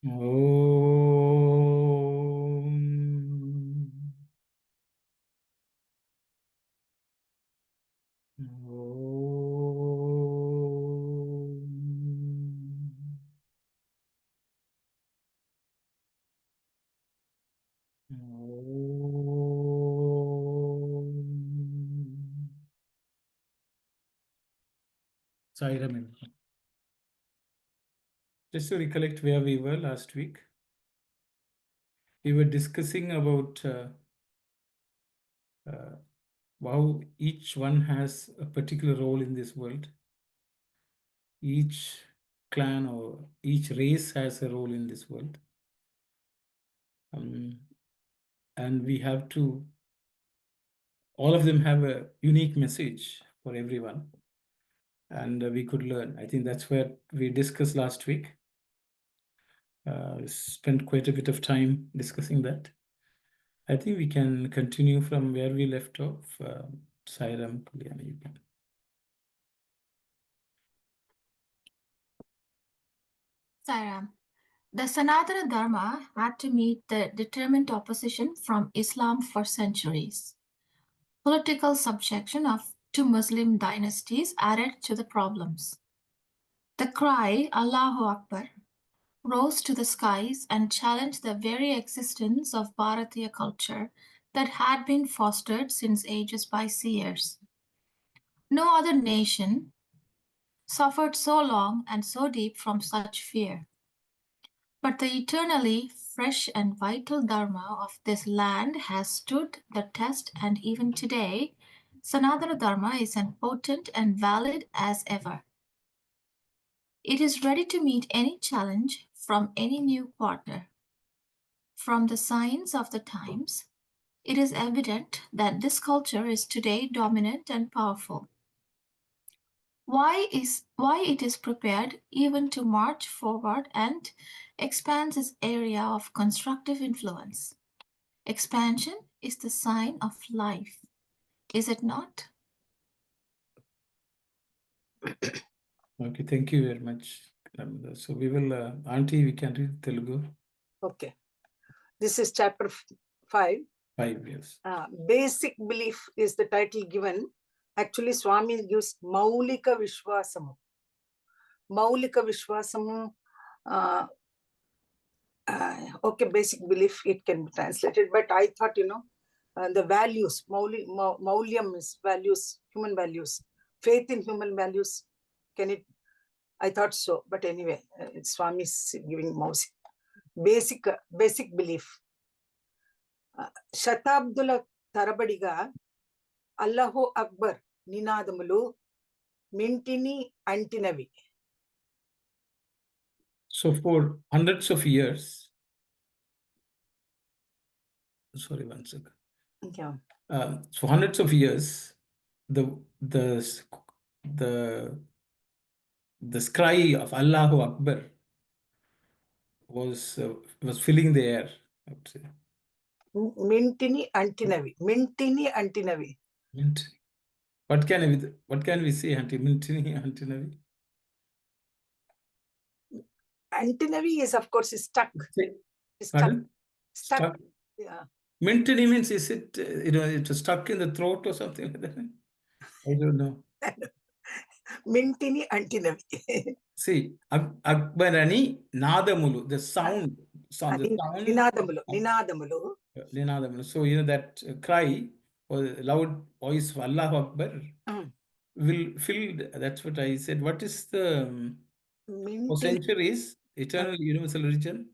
Om. Om. Om. Sai Vahini. Just to recollect where we were last week, we were discussing about how each one has a particular role in this world. Each clan or each race has a role in this world. And we have to, all of them have a unique message for everyone. And we could learn. I think that's where we discussed last week. We spent quite a bit of time discussing that. I think we can continue from where we left off. Sairam, Kalyani, you can. Sairam, the Sanatana Dharma had to meet the determined opposition from Islam for centuries. Political subjection to Muslim dynasties added to the problems. The cry, Allahu Akbar, rose to the skies and challenged the very existence of Bharatiya culture that had been fostered since ages by seers. No other nation suffered so long and so deep from such fear. But the eternally fresh and vital Dharma of this land has stood the test, and even today, Sanatana Dharma is as potent and valid as ever. It is ready to meet any challenge from any new quarter. From the signs of the times, it is evident that this culture is today dominant and powerful. Why it is prepared even to march forward and expands its area of constructive influence. Expansion is the sign of life, is it not? Okay, thank you very much. So we will, Auntie, we can read Telugu. Okay. This is chapter 5. 5 years. Basic belief is the title given. Actually, Swami gives Maulika Vishwasamu. Maulika Vishwasamu. Okay, basic belief, it can be translated. But I thought, the values, Maulyam is values, human values. Faith in human values. Can it? I thought so. But anyway, Swami is giving basic belief. Shatabdula Tarabadiga, Allahu Akbar, Ninadamulu, Mintini Antinavi. So for hundreds of years, sorry, one second. Yeah. So hundreds of years, the cry of Allahu Akbar was filling the air, I would say. Mintini Antinavi. Mintini Antinavi. Mintini. What can we say, Auntie? Mintini Antinavi? Antinavi is, of course, stuck. Pardon? Stuck. Yeah. Mintini means, is it, it's stuck in the throat or something like that? I don't know. Mintini Antinavi. See, Akbarani Nadamulu, the sound. Ninadamulu. Ninadamulu. So, that cry or loud voice of Allahu Akbar will fill, that's what I said. What is the, for centuries, eternal universal religion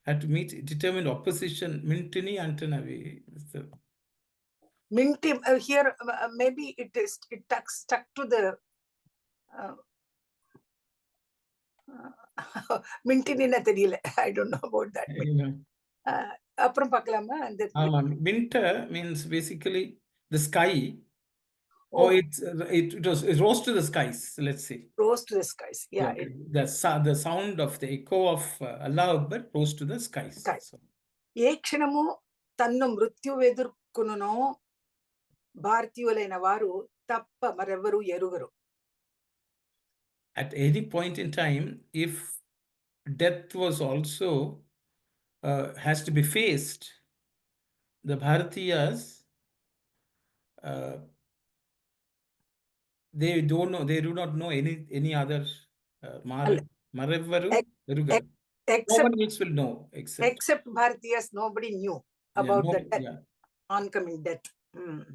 had to meet determined opposition. Mintini Antanavi. Minti, here, maybe it stuck to the Mintini na theriyala. I don't know about that. Appuram pakalama. Minter means basically the sky. Oh, it rose to the skies, let's say. Rose to the skies, yeah. The sound of the echo of Allah Akbar rose to the skies. Ekshanamu tannu mrityu vedurkununo bharatiyulaina varu tappa marevaru erugaru. At any point in time, if death was also has to be faced. The Bharatiyas, they don't know, they do not know any other Marevaru Erugaru. No Except one else will know except Bharatiyas, nobody knew about the death, oncoming death.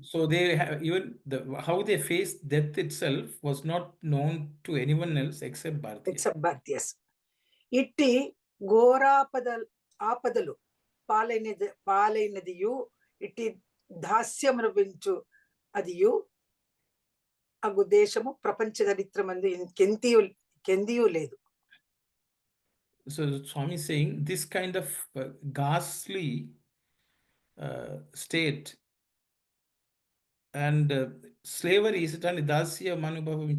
So they have even how they faced death itself was not known to anyone else except Bharatiya. Except Bharatiyas. Itti ఆపదలు పాలైనదియు ఇట్టి దాస్యమనుభవించు అదియు అగు దేశము ప్రపంచ చరిత్రమందు కెందియు లేదు. So Swami is saying this kind of ghastly state and slavery is it dasya manubhavam.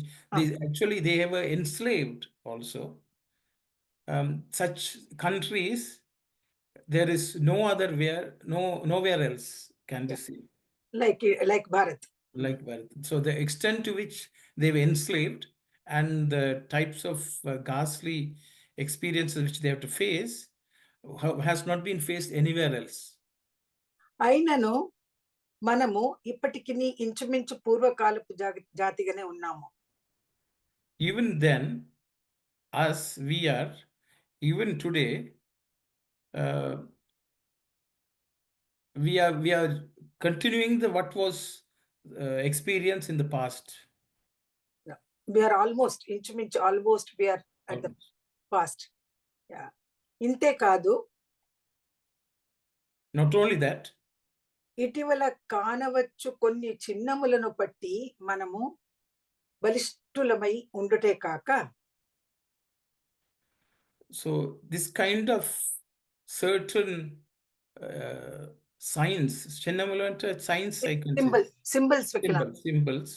Actually they were enslaved also. Such countries there is no other nowhere else can be seen. Like Bharat. Like Bharat. So the extent to which they were enslaved and the types of ghastly experiences which they have to face has not been faced anywhere else. అయినను మనము ఇప్పటికి ఇంచుమించు పూర్వకాలపు జాతిగానే ఉన్నాము. Even then, us, we are, even today, we are continuing what was experienced in the past. Yeah. We are almost we are at the past. Yeah. ఇంతే కాదు, not only that, ఇటీవల కానవచ్చు కొన్ని చిహ్నములను బట్టి మనము బలిష్ఠులమై ఉండుటే కాక, so this kind of certain signs, signs, I can say symbols.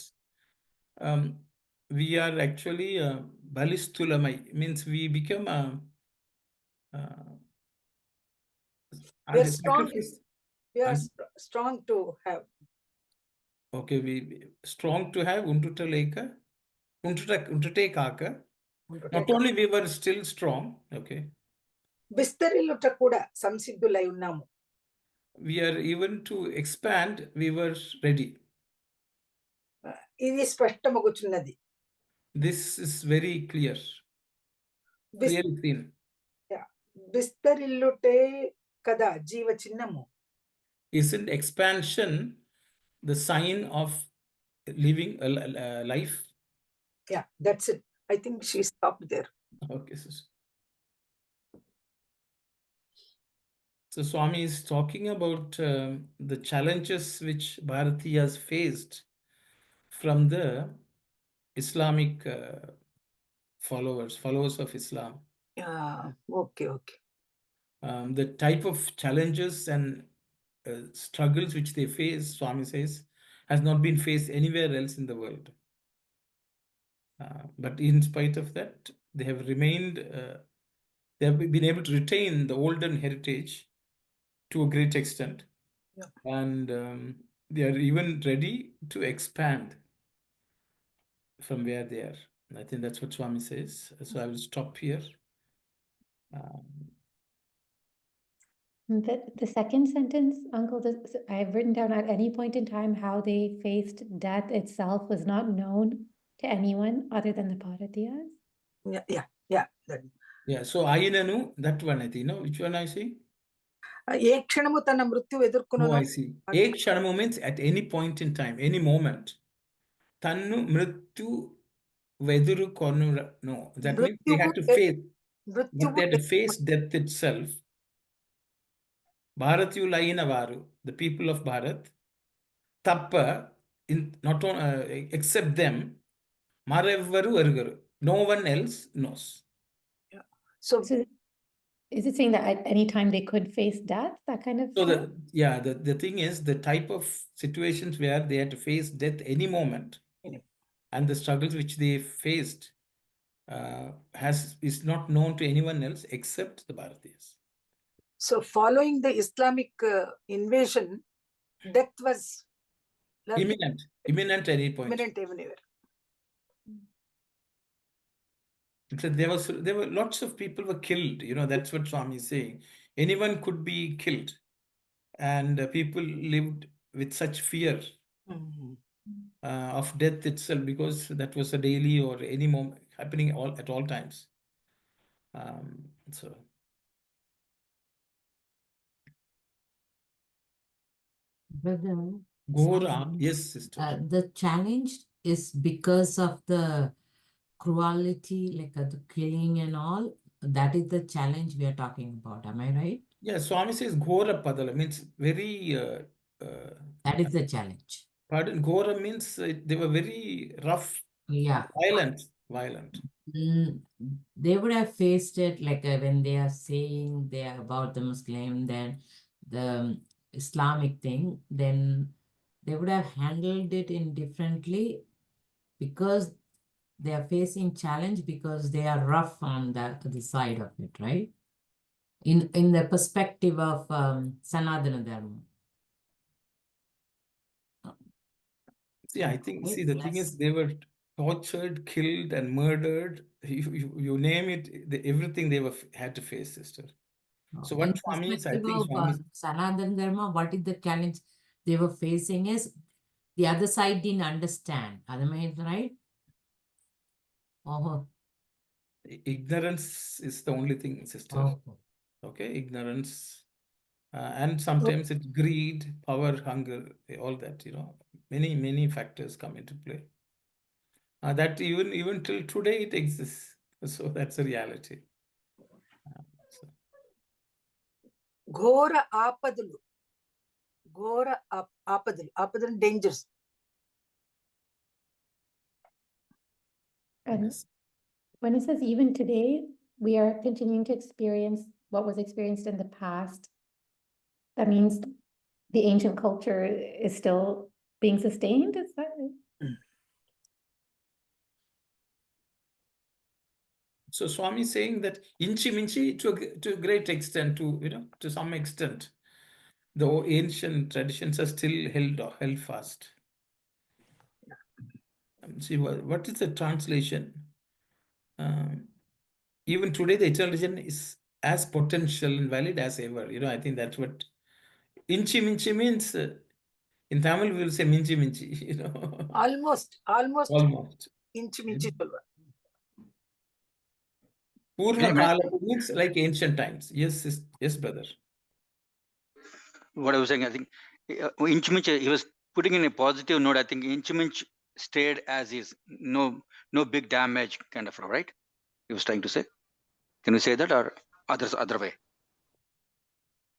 We are actually balisthulamai, means we become we are strong. We are strong to have. Okay, we strong to have untutaleka, untutekaka. Not only we were still strong, okay. విస్తరిల్లుట కూడా సంసిద్ధులై ఉన్నాము. We are even to expand, we were ready. ఇది స్పష్టమగుచున్నది. This is very clear. Clearly seen. విస్తరిల్లుటే కదా జీవ చిహ్నము. Isn't expansion the sign of living a life? Yeah, that's it. I think she stopped there. Okay, so Swami is talking about the challenges which Bharatiyas faced from the Islamic followers of Islam. Okay. The type of challenges and struggles which they face, Swami says, has not been faced anywhere else in the world. But in spite of that, they have remained, they have been able to retain the olden heritage to a great extent. Yeah. And they are even ready to expand from where they are. I think that's what Swami says. So I will stop here. The second sentence, Uncle, I've written down at any point in time how they faced death itself was not known to anyone other than the Bharatiyas. Yeah. So Ayinanu, that one I think, which one I see? ఏ క్షణము తన మృత్యు ఎదుర్కొను. I see. ఏ క్షణము means at any point in time, any moment. Tannu mrityu vedurukonnu. No, that means they had to face. They had to face death itself. Bharatiyulaina varu, the people of Bharat, tappa, not except them, marevvaru erugaru. No one else knows. Yeah. So is it saying that at any time they could face death? That kind of. So the thing is, the type of situations where they had to face death any moment, and the struggles which they faced is not known to anyone else except the Bharatiyas. So following the Islamic invasion, death was imminent at any point. Imminent everywhere. So there were lots of people were killed. That's what Swami is saying. Anyone could be killed, and people lived with such fear Mhm. of death itself, because that was a daily or any moment happening at all times. So Brother, Gora, Swami, yes, sister. the challenge is because of the cruelty, like the killing and all. That is the challenge we are talking about. Am I right? Yeah, Swami says Gora Padala means very. That is the challenge. Pardon, Gora means they were very rough, Yeah. violent. They would have faced it like when they are saying they are about the Muslim, then the Islamic thing, then they would have handled it indifferently because they are facing challenge because they are rough on the side of it, right? In the perspective of Sanatana Dharma. See, I think, Right? the thing is, they were tortured, killed, and murdered. You name it, everything they had to face, sister. So In what Swami is, I perspective think of Swami is, Sanatana Dharma, what is the challenge they were facing is the other side didn't understand. Am I right? Oh, ignorance is the only thing, sister. okay. Okay, ignorance. And sometimes it's greed, power, hunger, all that, many factors come into play. That even till today it exists. So that's a reality. So, Ghora Apadalu. Ghora Apadalu. Apadalu dangers. And yes. when it says even today, we are continuing to experience what was experienced in the past, that means the ancient culture is still being sustained? Is that So Swami is saying that inchi minchi to a great extent, to some extent, the ancient traditions are still held fast. See, what is the translation? Even today, the eternal religion is as potential and valid as ever. I think that's what inchi minchi means. In Tamil, we will say minchi minchi. Almost Almost. inch minchi solva. Purna I mean, Kala means like ancient times. Yes, yes, brother. what I was saying, I think Inchminch, he was putting in a positive note. I think Inchminch stayed as is, no big damage, kind of, right? He was trying to say. Can you say that, or other way?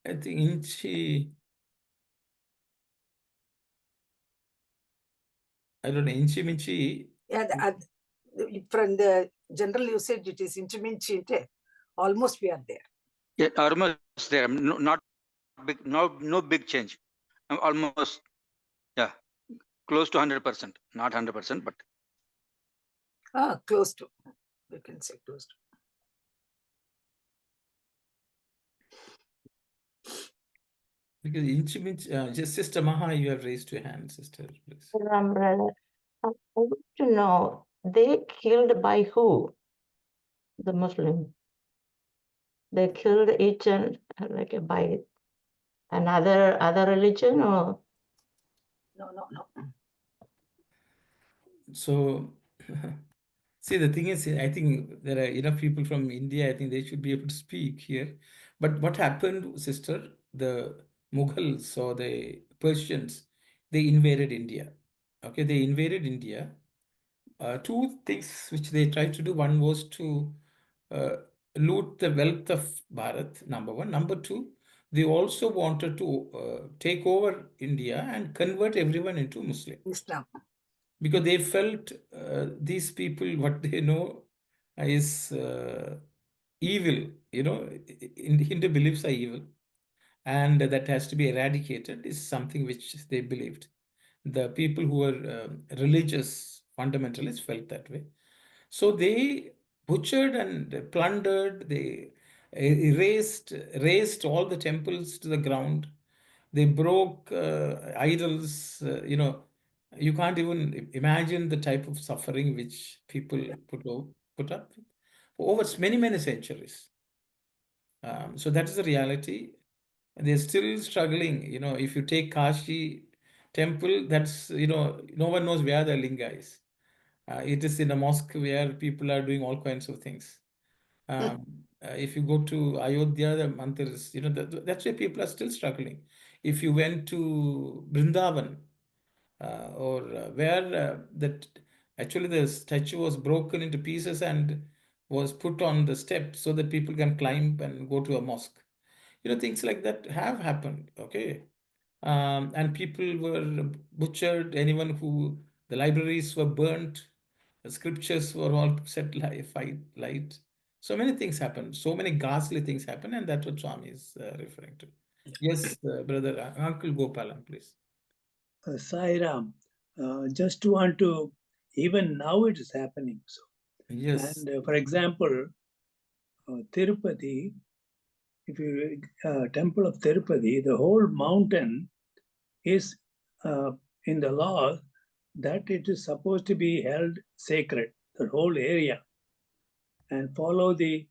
I think inchi. I don't know, inchi minchi. Yeah, from the general usage, it is inch minchi. Almost we are there. Yeah, almost there. Not big, no big change. Almost, yeah, close to 100%. Not 100%, but Close to. We can say close to. Because inchi minchi, just Sister Maha, you have raised your hand, sister, please. Brother, I want to know, they killed by who? The Muslim. They killed each and like by other religion or No. So, see, the thing is, I think there are enough people from India. I think they should be able to speak here. But what happened, sister? The Mughals or the Persians, they invaded India. Okay, they invaded India. Two things which they tried to do. One was to uh, loot the wealth of Bharat, number one. Number two, they also wanted to take over India and convert everyone into Muslim, Islam. because they felt these people, what they know is evil. Hindu beliefs are evil, and that has to be eradicated, is something which they believed. The people who were religious fundamentalists felt that way. So they butchered and plundered, they razed all the temples to the ground. They broke idols. You can't even imagine the type of suffering which people put up with. over many centuries. So that is the reality. They're still struggling. If you take Kashi temple, that's, no one knows where the linga is. It is in a mosque where people are doing all kinds of things. If you go to Ayodhya, the mandir is, that's where people are still struggling. If you went to Vrindavan, or where that actually the statue was broken into pieces and was put on the step so that people can climb and go to a mosque. Things like that have happened. Okay. And people were butchered. The libraries were burnt, the scriptures were all set light. So many things happened. So many ghastly things happened, and that's what Swami is referring to. Yes, brother, Uncle Gopalan, please. Sai Ram, just want to, even now it is happening. So, Yes. and for example, Tirupati, if you temple of Tirupati, the whole mountain is in the law that it is supposed to be held sacred, the whole area, and follow the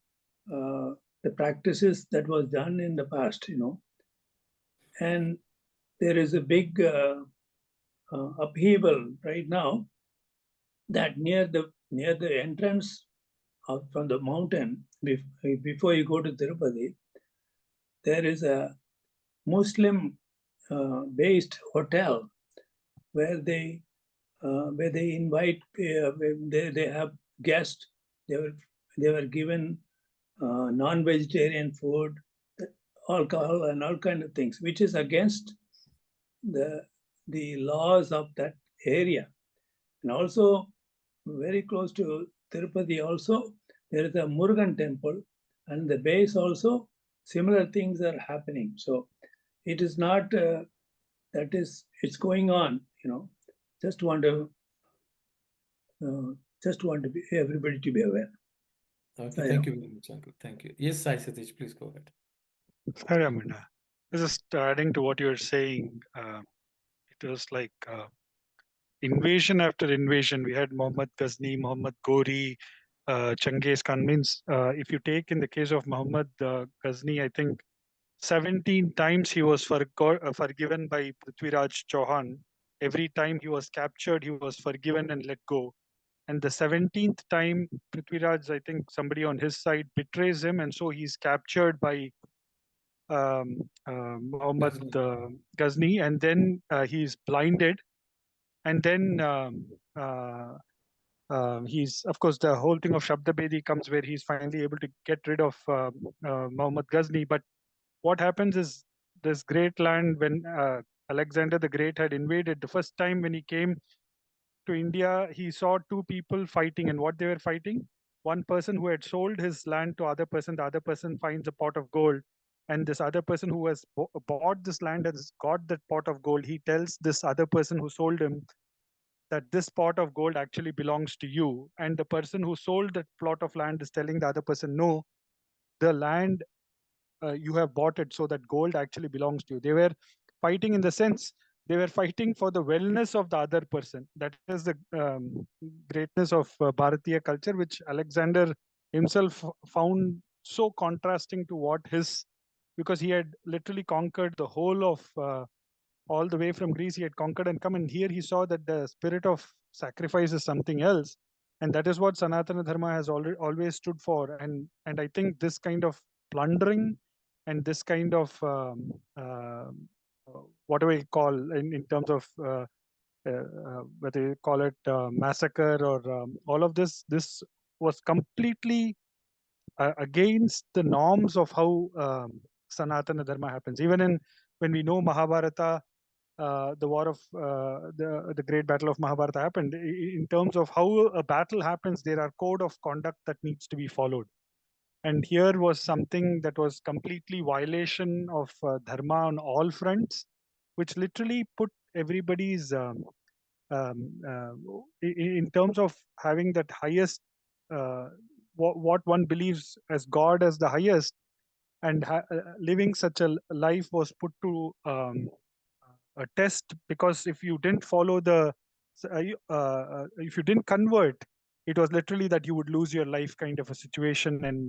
practices that was done in the past, And there is a big upheaval right now that near the entrance from the mountain, before you go to Tirupati, there is a Muslim based hotel where they invite, they have guests. They were given non-vegetarian food, alcohol, and all kind of things, which is against the laws of that area. And also very close to Tirupati also, there is a Murugan temple, and the base also similar things are happening. So it is not it's going on. Just want to be everybody to be aware. Okay, thank you very much, Uncle. Thank you. Yes, Sai Satish, please go ahead. Hi, Amanda. Just adding to what you're saying, it was like invasion after invasion. We had Muhammad Ghazni, Muhammad Ghori, Genghis Khan. Means if you take in the case of Muhammad Ghazni, I think 17 times he was forgiven by Prithviraj Chauhan. Every time he was captured, he was forgiven and let go. And the 17th time, Prithviraj, I think somebody on his side betrays him, and so he's captured by Muhammad Ghazni, and then he's blinded, and then he's, of course, the whole thing of Shabdabedi comes where he's finally able to get rid of Muhammad Ghazni. But what happens is this great land, when Alexander the Great had invaded, the first time when he came to India, he saw two people fighting, and what they were fighting, one person who had sold his land to other person, the other person finds a pot of gold, and this other person who has bought this land has got that pot of gold. He tells this other person who sold him that this pot of gold actually belongs to you, and the person who sold that plot of land is telling the other person, no, the land you have bought it, so that gold actually belongs to you. They were fighting in the sense they were fighting for the wellness of the other person. That is the greatness of Bharatiya culture, which Alexander himself found so contrasting to what because he had literally conquered the whole of all the way from Greece. He had conquered and come, and here he saw that the spirit of sacrifice is something else, and that is what Sanatana Dharma has always stood for. And I think this kind of plundering and this kind of what do I call in terms of whether you call it massacre or all of this was completely against the norms of how Sanatana Dharma happens. Even when we know Mahabharata, the war of the great battle of Mahabharata happened. In terms of how a battle happens, there are code of conduct that needs to be followed. And here was something that was completely violation of dharma on all fronts, which literally put everybody's in terms of having that highest, what one believes as God as the highest, and living such a life was put to a test, because if you didn't follow if you didn't convert, it was literally that you would lose your life kind of a situation, and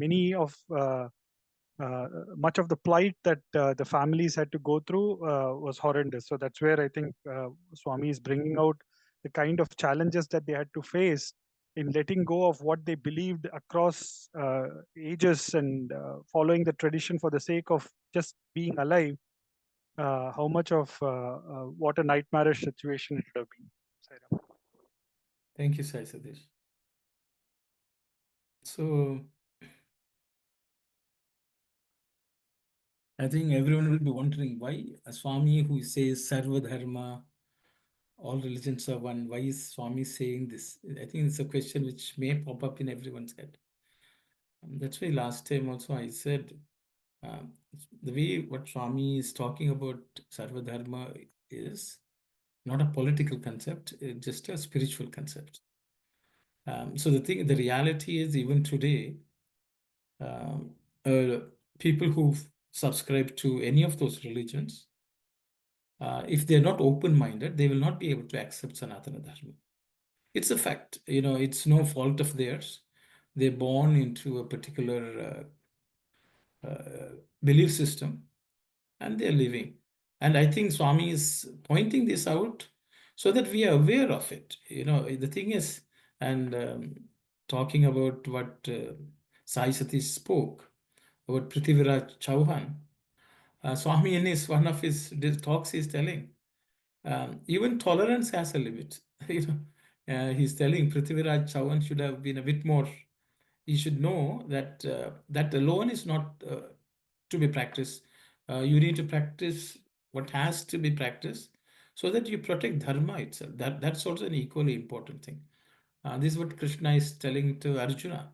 much of the plight that the families had to go through was horrendous. So that's where I think Swami is bringing out the kind of challenges that they had to face in letting go of what they believed across ages and following the tradition for the sake of just being alive. How much of what a nightmarish situation it would have been. Sairam. Thank you, Sai Satish. So I think everyone will be wondering why a Swami who says Sarva Dharma, all religions are one, why is Swami saying this? I think it's a question which may pop up in everyone's head. That's why last time also I said the way what Swami is talking about Sarva Dharma is not a political concept, it's just a spiritual concept. So the reality is even today, people who subscribe to any of those religions, if they're not open-minded, they will not be able to accept Sanatana Dharma. It's a fact, it's no fault of theirs. They're born into a particular belief system and they're living. And I think Swami is pointing this out so that we are aware of it. The thing is, and talking about what Sai Satish spoke about Prithviraj Chauhan, Swami in one of his talks is telling, even tolerance has a limit. He's telling Prithviraj Chauhan should have been a bit more. He should know that that alone is not to be practiced. You need to practice what has to be practiced so that you protect dharma itself. That's also an equally important thing. This is what Krishna is telling to Arjuna.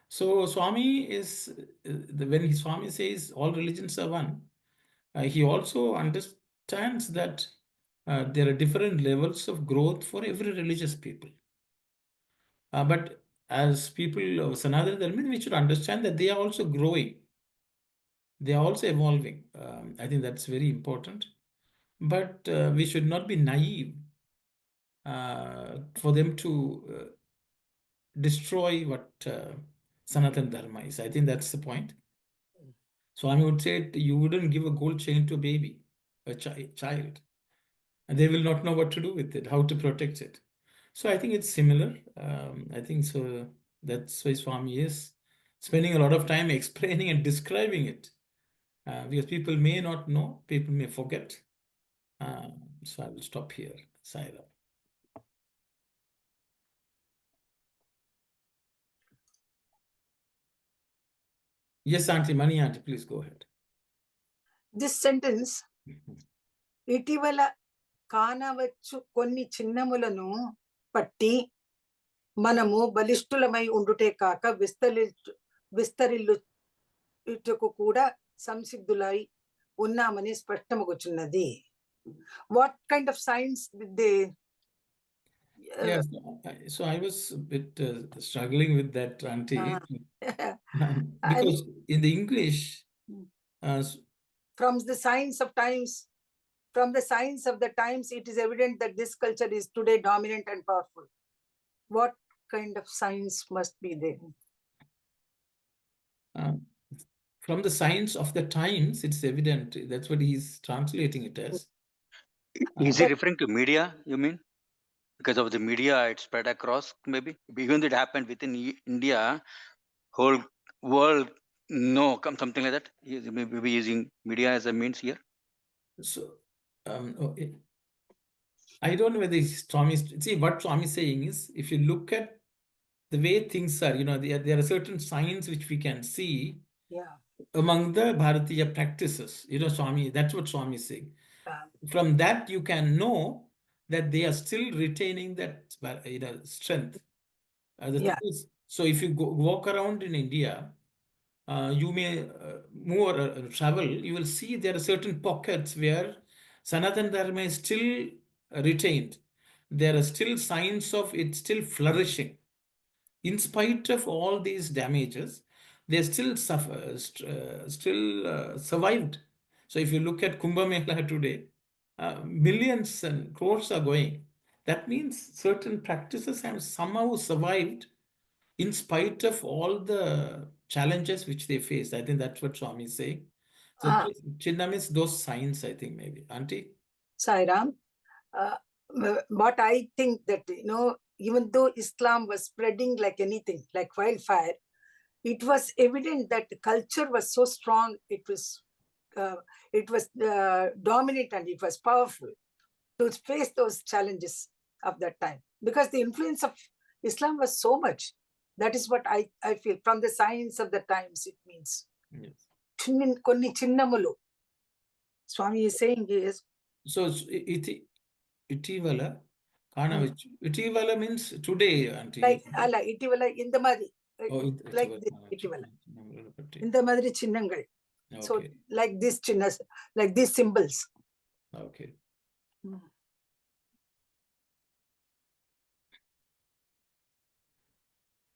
So Swami is, when Swami says all religions are one, he also understands that there are different levels of growth for every religious people. But as people of Sanatana Dharma, we should understand that they are also growing. They are also evolving. I think that's very important. But we should not be naive for them to destroy what Sanatana Dharma is. I think that's the point. Swami would say you wouldn't give a gold chain to a baby, a child, and they will not know what to do with it, how to protect it. So I think it's similar. I think so. That's why Swami is spending a lot of time explaining and describing it. Because people may not know, people may forget. So I will stop here. Saira. Yes, Auntie, Mani Auntie, please go ahead. This sentence, ఇటీవల కానవచ్చు కొన్ని చిన్నములను పట్టి మనము బలిష్ఠులమై ఉండుటే కాక విస్తరిల్లుటకు కూడా సంసిద్ధులై ఉన్నామని స్పష్టమగుచున్నది. What kind of signs did they? Yes, so I was a bit struggling with that, Auntie, because in the English, from the signs of the times, it is evident that this culture is today dominant and powerful. What kind of signs must be there? From the signs of the times, it's evident. That's what he's translating it as. Is he referring to media, you mean? Because of the media, it spread across, maybe? Even though it happened within India, whole world, no, something like that? Maybe using media as a means here? So, I don't know whether Swami, see what Swami is saying is, if you look at the way things are, there are certain signs which we can see among the Bharatiya practices. Swami, that's what Swami is saying. From that, you can know that they are still retaining that strength. So if you walk around in India, you may move or travel, you will see there are certain pockets where Sanatana Dharma is still retained. There are still signs of it still flourishing. In spite of all these damages, they still survived. So if you look at Kumbh Mela today, millions and crores are going. that means certain practices have somehow survived in spite of all the challenges which they faced. I think that's what Swami is saying. So Ah. Chinna means those signs, I think, maybe. Auntie? Sairam, what I think that, even though Islam was spreading like anything, like wildfire, it was evident that the culture was so strong, it was dominant and it was powerful to face those challenges of that time. Because the influence of Islam was so much. That is what I feel from the signs of the times, it means. Yes. Konni chinnamulu. Swami is saying is. So itivala, itivala means today, Auntie. Like alla itivala in the madi. Like this itivala. In the madri chinnangal. So like this chinnas, like these symbols. Okay.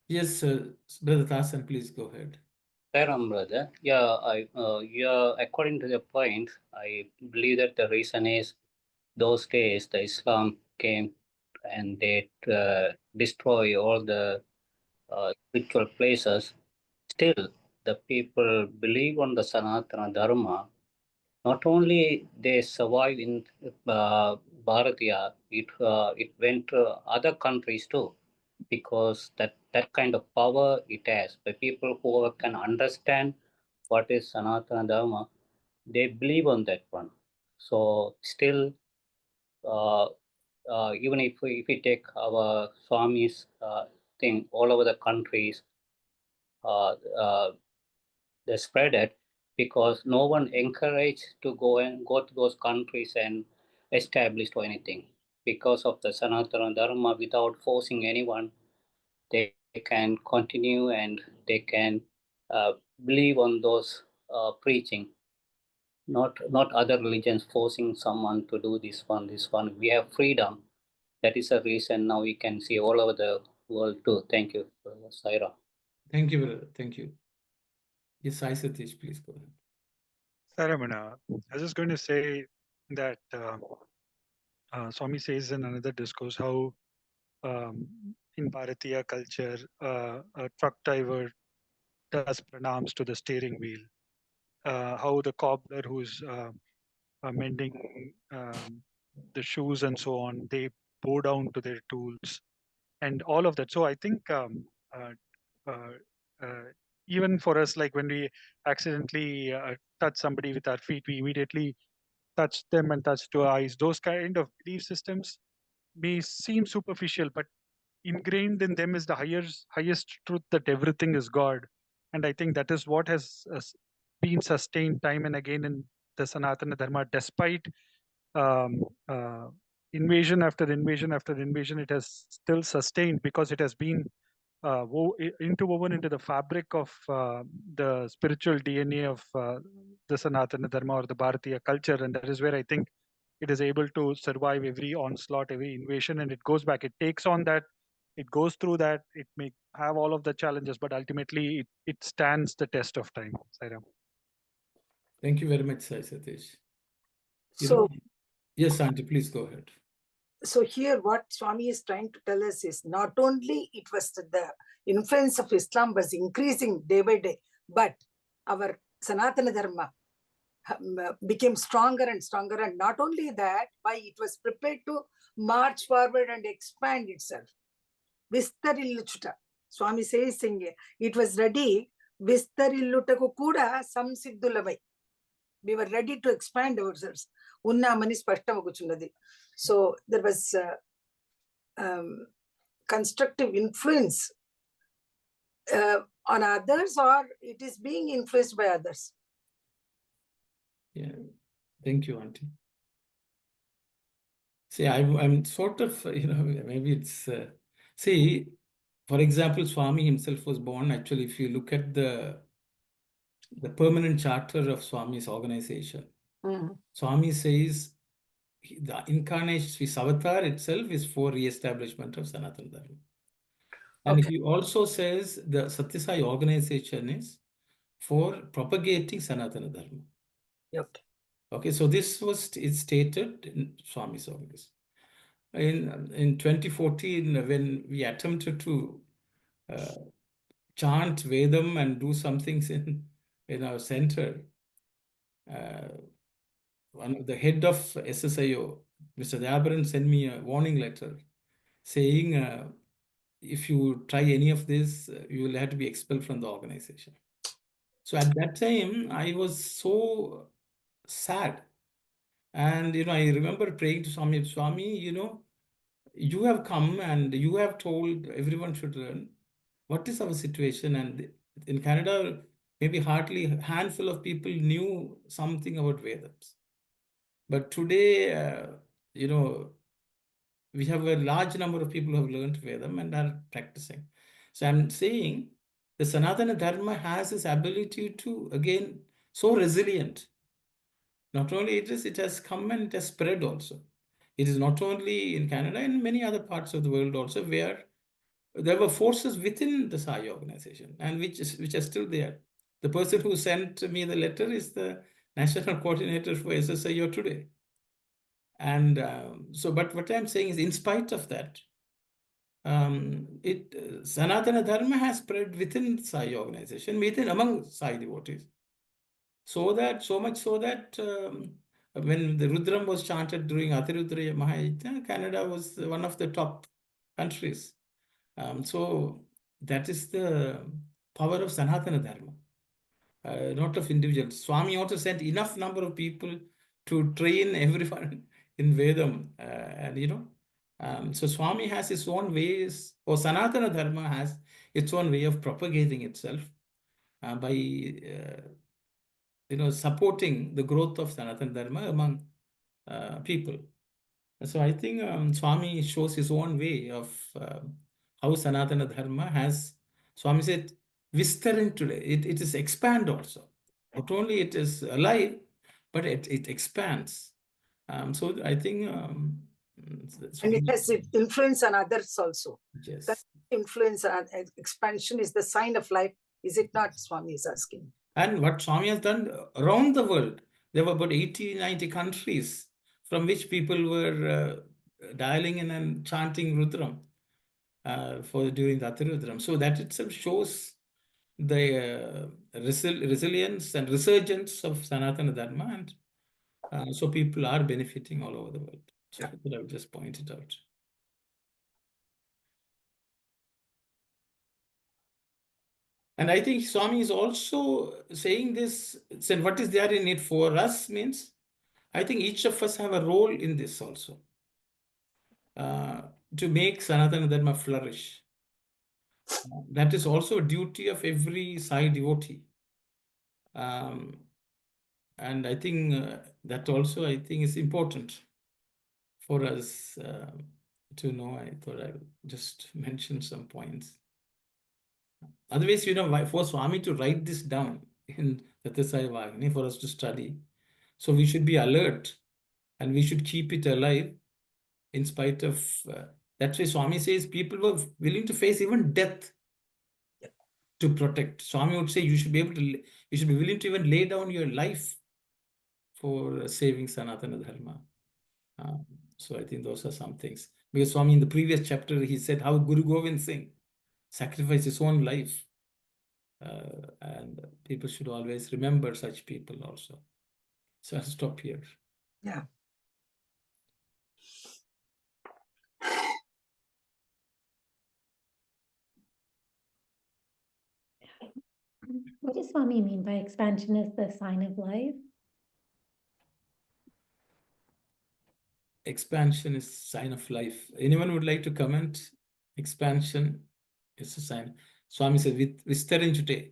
Yes, Brother Tasan, please go ahead. Brother. Yeah, according to the point, I believe that the reason is those days the Islam came and they destroy all the spiritual places. Still, the people believe on the Sanatana Dharma. Not only they survive in Bharatiya, it went to other countries too, because that kind of power it has. The people who can understand what is Sanatana Dharma, they believe on that one. So still, even if we take our Swami's thing all over the countries, they spread it because no one encouraged to go to those countries and establish or anything. Because of the Sanatana Dharma, without forcing anyone, they can continue and they can believe on those preaching. Not other religions forcing someone to do this one. We have freedom. That is the reason now we can see all over the world too. Thank you, Saira. Thank you, brother. Thank you. Yes, Sai Satish, please go ahead. Saramana, I was just going to say that Swami says in another discourse how in Bharatiya culture, a truck driver does pranams to the steering wheel. How the cobbler who's mending the shoes and so on, they bow down to their tools and all of that. So I think even for us, like when we accidentally touch somebody with our feet, we immediately touch them and touch to our eyes. Those kind of belief systems may seem superficial, but ingrained in them is the highest truth that everything is God. And I think that is what has been sustained time and again in the Sanatana Dharma, despite invasion after invasion after invasion, it has still sustained because it has been interwoven into the fabric of the spiritual DNA of the Sanatana Dharma or the Bharatiya culture. And that is where I think it is able to survive every onslaught, every invasion, and it goes back. It takes on that, it goes through that, it may have all of the challenges, but ultimately it stands the test of time. Sairam. Thank you very much, Sai Satish. Yes, Auntie, please go ahead. So here what Swami is trying to tell us is not only it was the influence of Islam was increasing day by day, but our Sanatana Dharma became stronger and stronger. And not only that, why it was prepared to march forward and expand itself. Vistarilluchuta. Swami says it was ready. Vistarilutaku kuda samsiddulavai. We were ready to expand ourselves. Unnamani spashtavakuchunnadi. So there was constructive influence on others, or it is being influenced by others. Yeah, thank you, Auntie. See, I'm sort of, maybe it's, see, for example, Swami himself was born, actually, if you look at the permanent charter of Swami's organization, Swami says the incarnation, Sri Avatar itself is for re-establishment of Sanatana Dharma. And he also says the Sathya Sai organization is for propagating Sanatana Dharma. Okay, so this was stated in Swami's organization. in 2014, when we attempted to chant Vedam and do some things in our center, the head of SSIO, Mr. Dabaran, sent me a warning letter saying, if you try any of this, you will have to be expelled from the organization. So at that time, I was so sad. And, I remember praying to Swami, you have come and you have told everyone should learn. What is our situation? And in Canada, maybe hardly a handful of people knew something about Vedams. But today, we have a large number of people who have learned Vedam and are practicing. So I'm saying the Sanatana Dharma has this ability to, again, so resilient. Not only it has come and it has spread also. It is not only in Canada, in many other parts of the world also, where there were forces within the Sai organization and which are still there. The person who sent me the letter is the national coordinator for SSIO today. And but what I'm saying is, in spite of that, Sanatana Dharma has spread within Sai organization, among Sai devotees. So much so that when the Rudram was chanted during Atirudra Mahayajna, Canada was one of the top countries. So that is the power of Sanatana Dharma, not of individuals. Swami also sent enough number of people to train everyone in Vedam, and so Swami has his own ways, or Sanatana Dharma has its own way of propagating itself by supporting the growth of Sanatana Dharma among people. So I think Swami shows his own way of how Sanatana Dharma has, Swami said, Vistaran today. It is expand also. Not only it is alive, but it expands. So I think and it has influence on others also. Yes. That influence and expansion is the sign of life, is it not? Swami is asking. And what Swami has done around the world, there were about 80, 90 countries from which people were dialing in and chanting Rudram during the Atirudram. So that itself shows the resilience and resurgence of Sanatana Dharma, and so people are benefiting all over the world. So I would just point it out. And I think Swami is also saying this, saying what is there in it for us means, I think each of us have a role in this also, to make Sanatana Dharma flourish. That is also a duty of every Sai devotee. And I think that also, I think, is important for us to know. I thought I would just mention some points. Otherwise, for Swami to write this down in Sathya Sai Vahini for us to study, so we should be alert and we should keep it alive in spite of, that's why Swami says people were willing to face even death to protect. Swami would say you should be willing to even lay down your life for saving Sanatana Dharma. So I think those are some things. Because Swami in the previous chapter, he said how Guru Govind Singh sacrificed his own life. And people should always remember such people also. So I'll stop here. Yeah. What does Swami mean by expansion is the sign of life? Expansion is sign of life. Anyone would like to comment? Expansion is a sign. Swami said, Vistarinchute.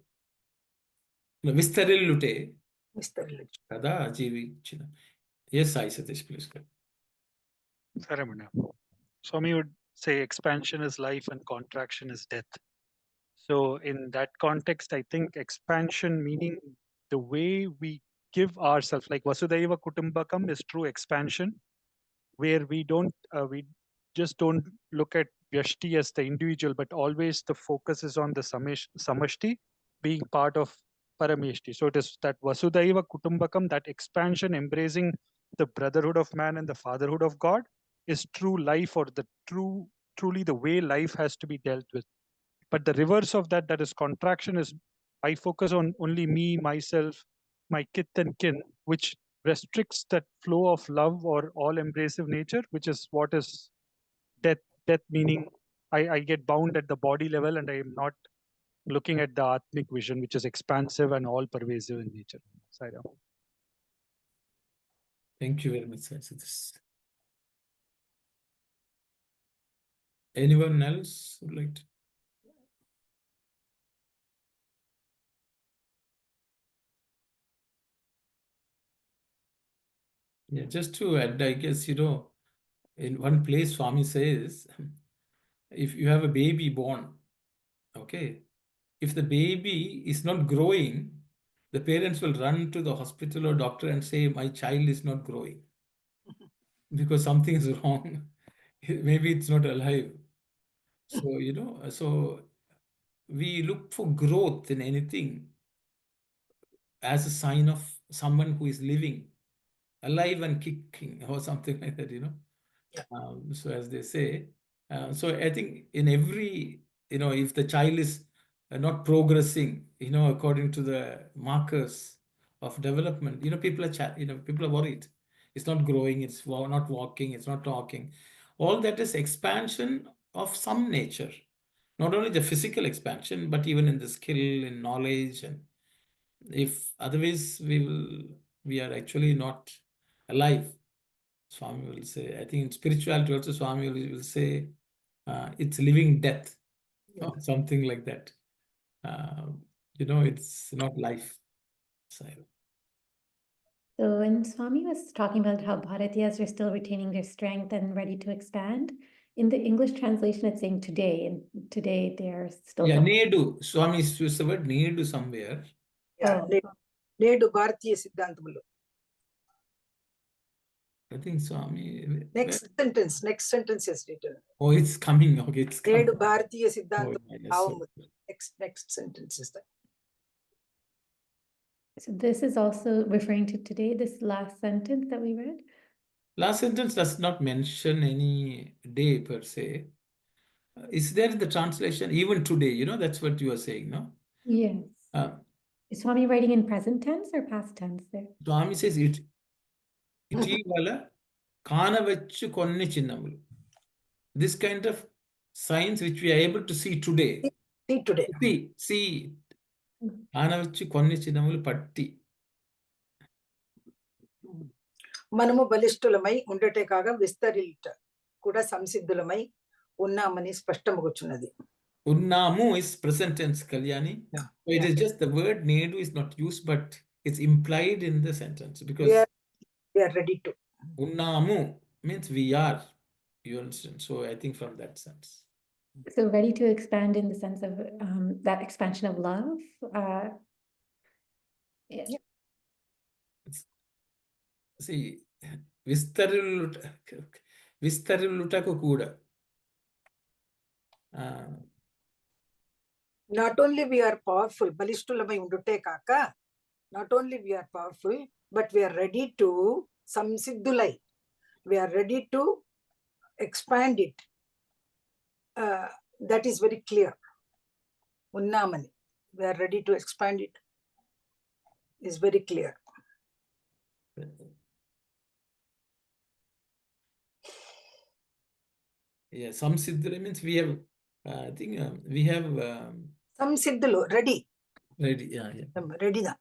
No, Vistarillute. Kada Jivichina. Yes, Sai Satish, please go. Saramana. Swami would say expansion is life and contraction is death. So in that context, I think expansion meaning the way we give ourselves, like Vasudhaiva Kutumbakam is true expansion, where we just don't look at Vyashti as the individual, but always the focus is on the Samashti being part of Parameshti. So it is that Vasudhaiva Kutumbakam, that expansion embracing the brotherhood of man and the fatherhood of God, is true life, or the truly the way life has to be dealt with. But the reverse of that, that is contraction, is I focus on only me, myself, my kith and kin, which restricts that flow of love or all embracive nature, which is what is death. Death meaning I get bound at the body level, and I am not looking at the Atmic vision, which is expansive and all pervasive in nature. Sai Ram. Thank you very much, sir. So anyone else would like to? Yeah, just to add, I guess, in one place, Swami says, if you have a baby born, okay, if the baby is not growing, the parents will run to the hospital or doctor and say, my child is not growing because something is wrong. Maybe it's not alive. So, so we look for growth in anything as a sign of someone who is living, alive and kicking, or something like that, so as they say. So I think in every, if the child is not progressing, according to the markers of development, people are, people are worried. It's not growing, it's not walking, it's not talking. All that is expansion of some nature. Not only the physical expansion, but even in the skill, in knowledge, and if otherwise we are actually not alive. Swami will say, I think in spirituality also Swami will say, it's living death, or something like that. It's not life. So, when Swami was talking about how Bharatiyas are still retaining their strength and ready to expand, in the English translation it's saying today, and today they're still. yeah, Nedu. Swami used the word Nedu somewhere. Yeah, Nedu Bharatiya Siddhantamulu. I think Swami. Next sentence is written. Oh, it's coming. Okay, it's coming. Nedu Bharatiya Siddhantamulu. Oh, yes, Next sentence is that. So this is also referring to today, this last sentence that we read? Last sentence does not mention any day per se. Is there in the translation even today? That's what you are saying, no? Yes. Is Swami writing in present tense or past tense there? Swami says it. Itivala Kanavachu Konni Chinnamulu. This kind of signs which we are able to see today. See today. See. Kanavachu Konni Chinnamulu Patti. మనము బలిష్ఠులమై ఉండటేకాగా విస్తరిల్లుట కూడా సంసిద్ధులమై ఉన్నామని స్పష్టమగుచున్నది. Unnamu is present tense, Kalyani. So it is just the word Nedu is not used, but it's implied in the sentence because we are ready to. Unnamu means we are. You understand? So I think from that sense. So ready to expand in the sense of that expansion of love. See, Vistarillutaku kuda. Not only we are powerful, balishtulamai undute kaka, not only we are powerful, but we are ready to samsiddulai. We are ready to expand it. That is very clear. Unnamani. We are ready to expand it. Is very clear. Yeah, samsiddhula means we have, I think we have. Samsiddhulu, ready. Ready, yeah. Ready da.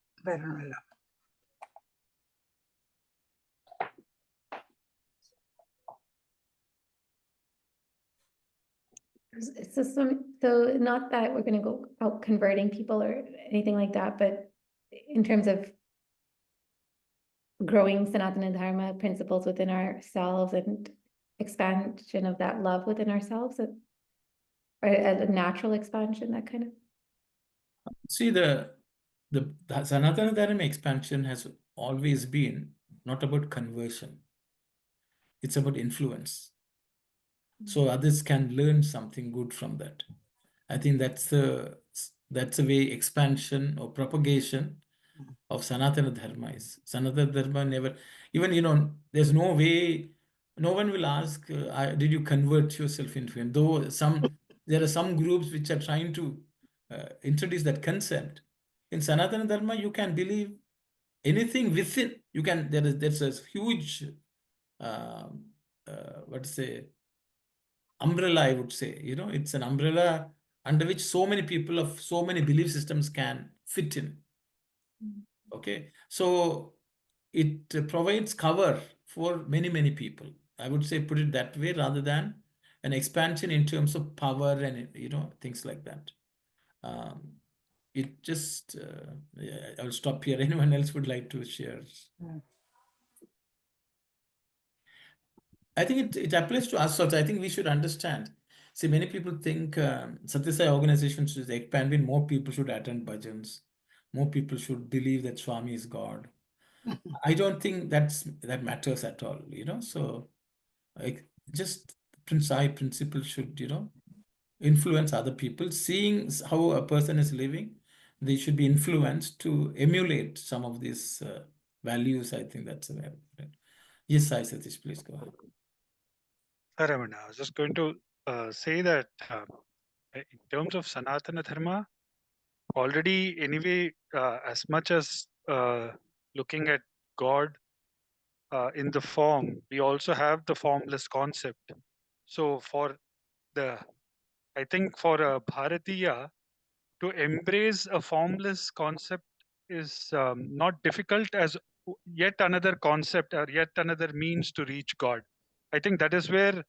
So not that we're going to go out converting people or anything like that, but in terms of growing Sanatana Dharma principles within ourselves and expansion of that love within ourselves, or a natural expansion, that kind of. See, the Sanatana Dharma expansion has always been not about conversion. It's about influence. So others can learn something good from that. I think that's the way expansion or propagation of Sanatana Dharma is. Sanatana Dharma never, even, there's no way no one will ask, did you convert yourself into him? Though there are some groups which are trying to introduce that concept. In Sanatana Dharma, you can believe anything within. You can, there's a huge, what to say, umbrella, I would say. It's an umbrella under which so many people of so many belief systems can fit in. Okay, so it provides cover for many, many people. I would say put it that way rather than an expansion in terms of power and, things like that. It just, yeah, I'll stop here. Anyone else would like to share? I think it applies to us also. I think we should understand. See, many people think Sathya Sai organization should expand, when more people should attend bhajans, more people should believe that Swami is God. I don't think that matters at all, So just principle should, influence other people. Seeing how a person is living, they should be influenced to emulate some of these values. I think that's a yes, Sai Satish, please go ahead. Ramana, I was just going to say that in terms of Sanatana Dharma, already anyway, as much as looking at God in the form, we also have the formless concept. So I think for a Bharatiya, to embrace a formless concept is not difficult as yet another concept or yet another means to reach God. I think that is where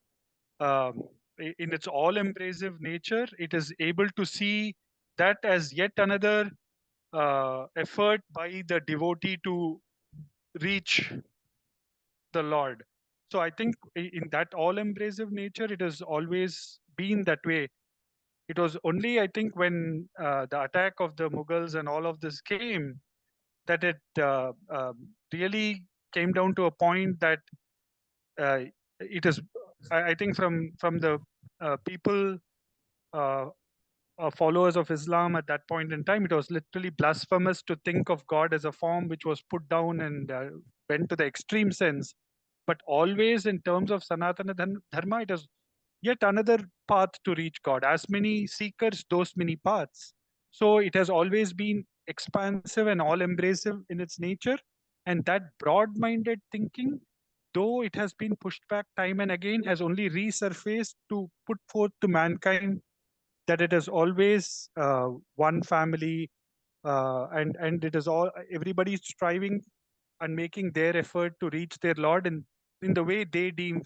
in its all-embracive nature, it is able to see that as yet another effort by the devotee to reach the Lord. So I think in that all-embracive nature, it has always been that way. It was only, I think, when the attack of the Mughals and all of this came, that it really came down to a point that it is, I think, from the people, followers of Islam at that point in time, it was literally blasphemous to think of God as a form which was put down and went to the extreme sense. But always in terms of Sanatana Dharma, it is yet another path to reach God. As many seekers, those many paths. So it has always been expansive and all-embracive in its nature. And that broad-minded thinking, though it has been pushed back time and again, has only resurfaced to put forth to mankind that it is always one family, and it is all, everybody is striving and making their effort to reach their Lord in the way they deem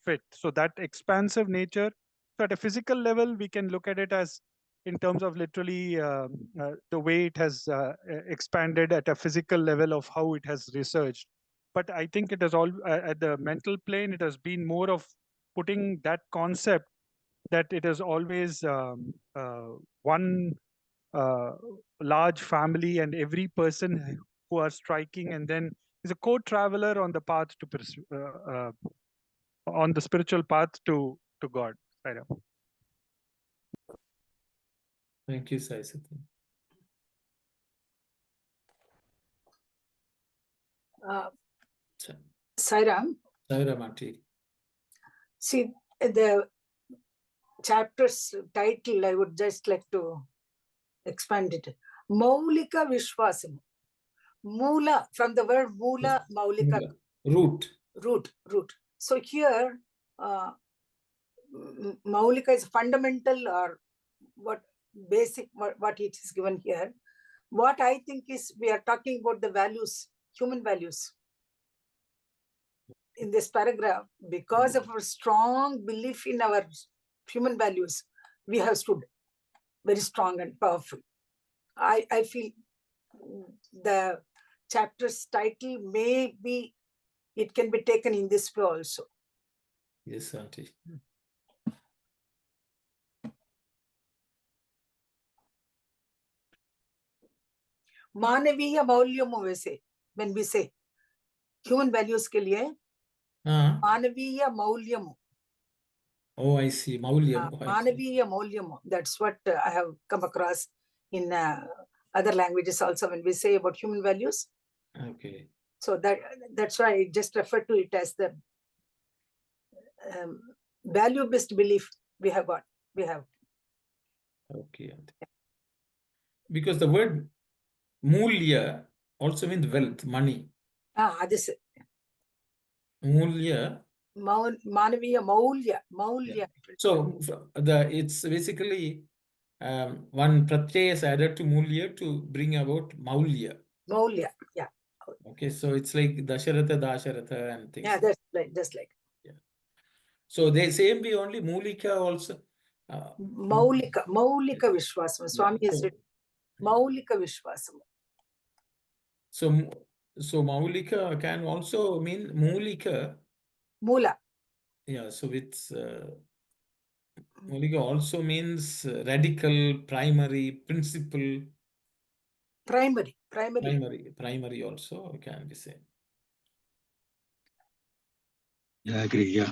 fit. So that expansive nature. So at a physical level, we can look at it as in terms of literally the way it has expanded at a physical level of how it has researched. But I think it is all at the mental plane. It has been more of putting that concept that it is always one large family and every person who are striking, and then is a co-traveler on the path to on the spiritual path to God. Thank you, Sai Satya. Sairam, Auntie. see the chapter's title, I would just like to expand it. Maulika Vishwasam. Mula, from the word Mula, Maulika. Root. So here, Maulika is fundamental, or what basic, what it is given here. What I think is, we are talking about the values, human values. In this paragraph, because of our strong belief in our human values, we have stood very strong and powerful. I feel the chapter's title may be, it can be taken in this way also. Yes, Auntie. मानवीय मौल्यों में से, when we say human values के लिए मानवीय मौल्यों. Oh, I see. Maulyam. Manaviya Maulyam. That's what I have come across in other languages also when we say about human values. Okay. So that's why I just refer to it as the value-based belief we have got. We have. Okay. Because the word mulya also means wealth, money. This Mulya. Manaviya Maulya. So it's basically one pratyaya is added to mulya to bring about maulya. Maulya, yeah. Okay, so it's like Dasharatha, Dasharatha and things. Yeah, that's like, just like. Yeah. So they same way only Mulika also. Maulika Vishwasam. Swami has written Maulika Vishwasam. So Maulika can also mean Mulika. Mula. Yeah, so it's Mulika also means radical, primary, principle. Primary also can be said. Yeah, I agree. Yeah.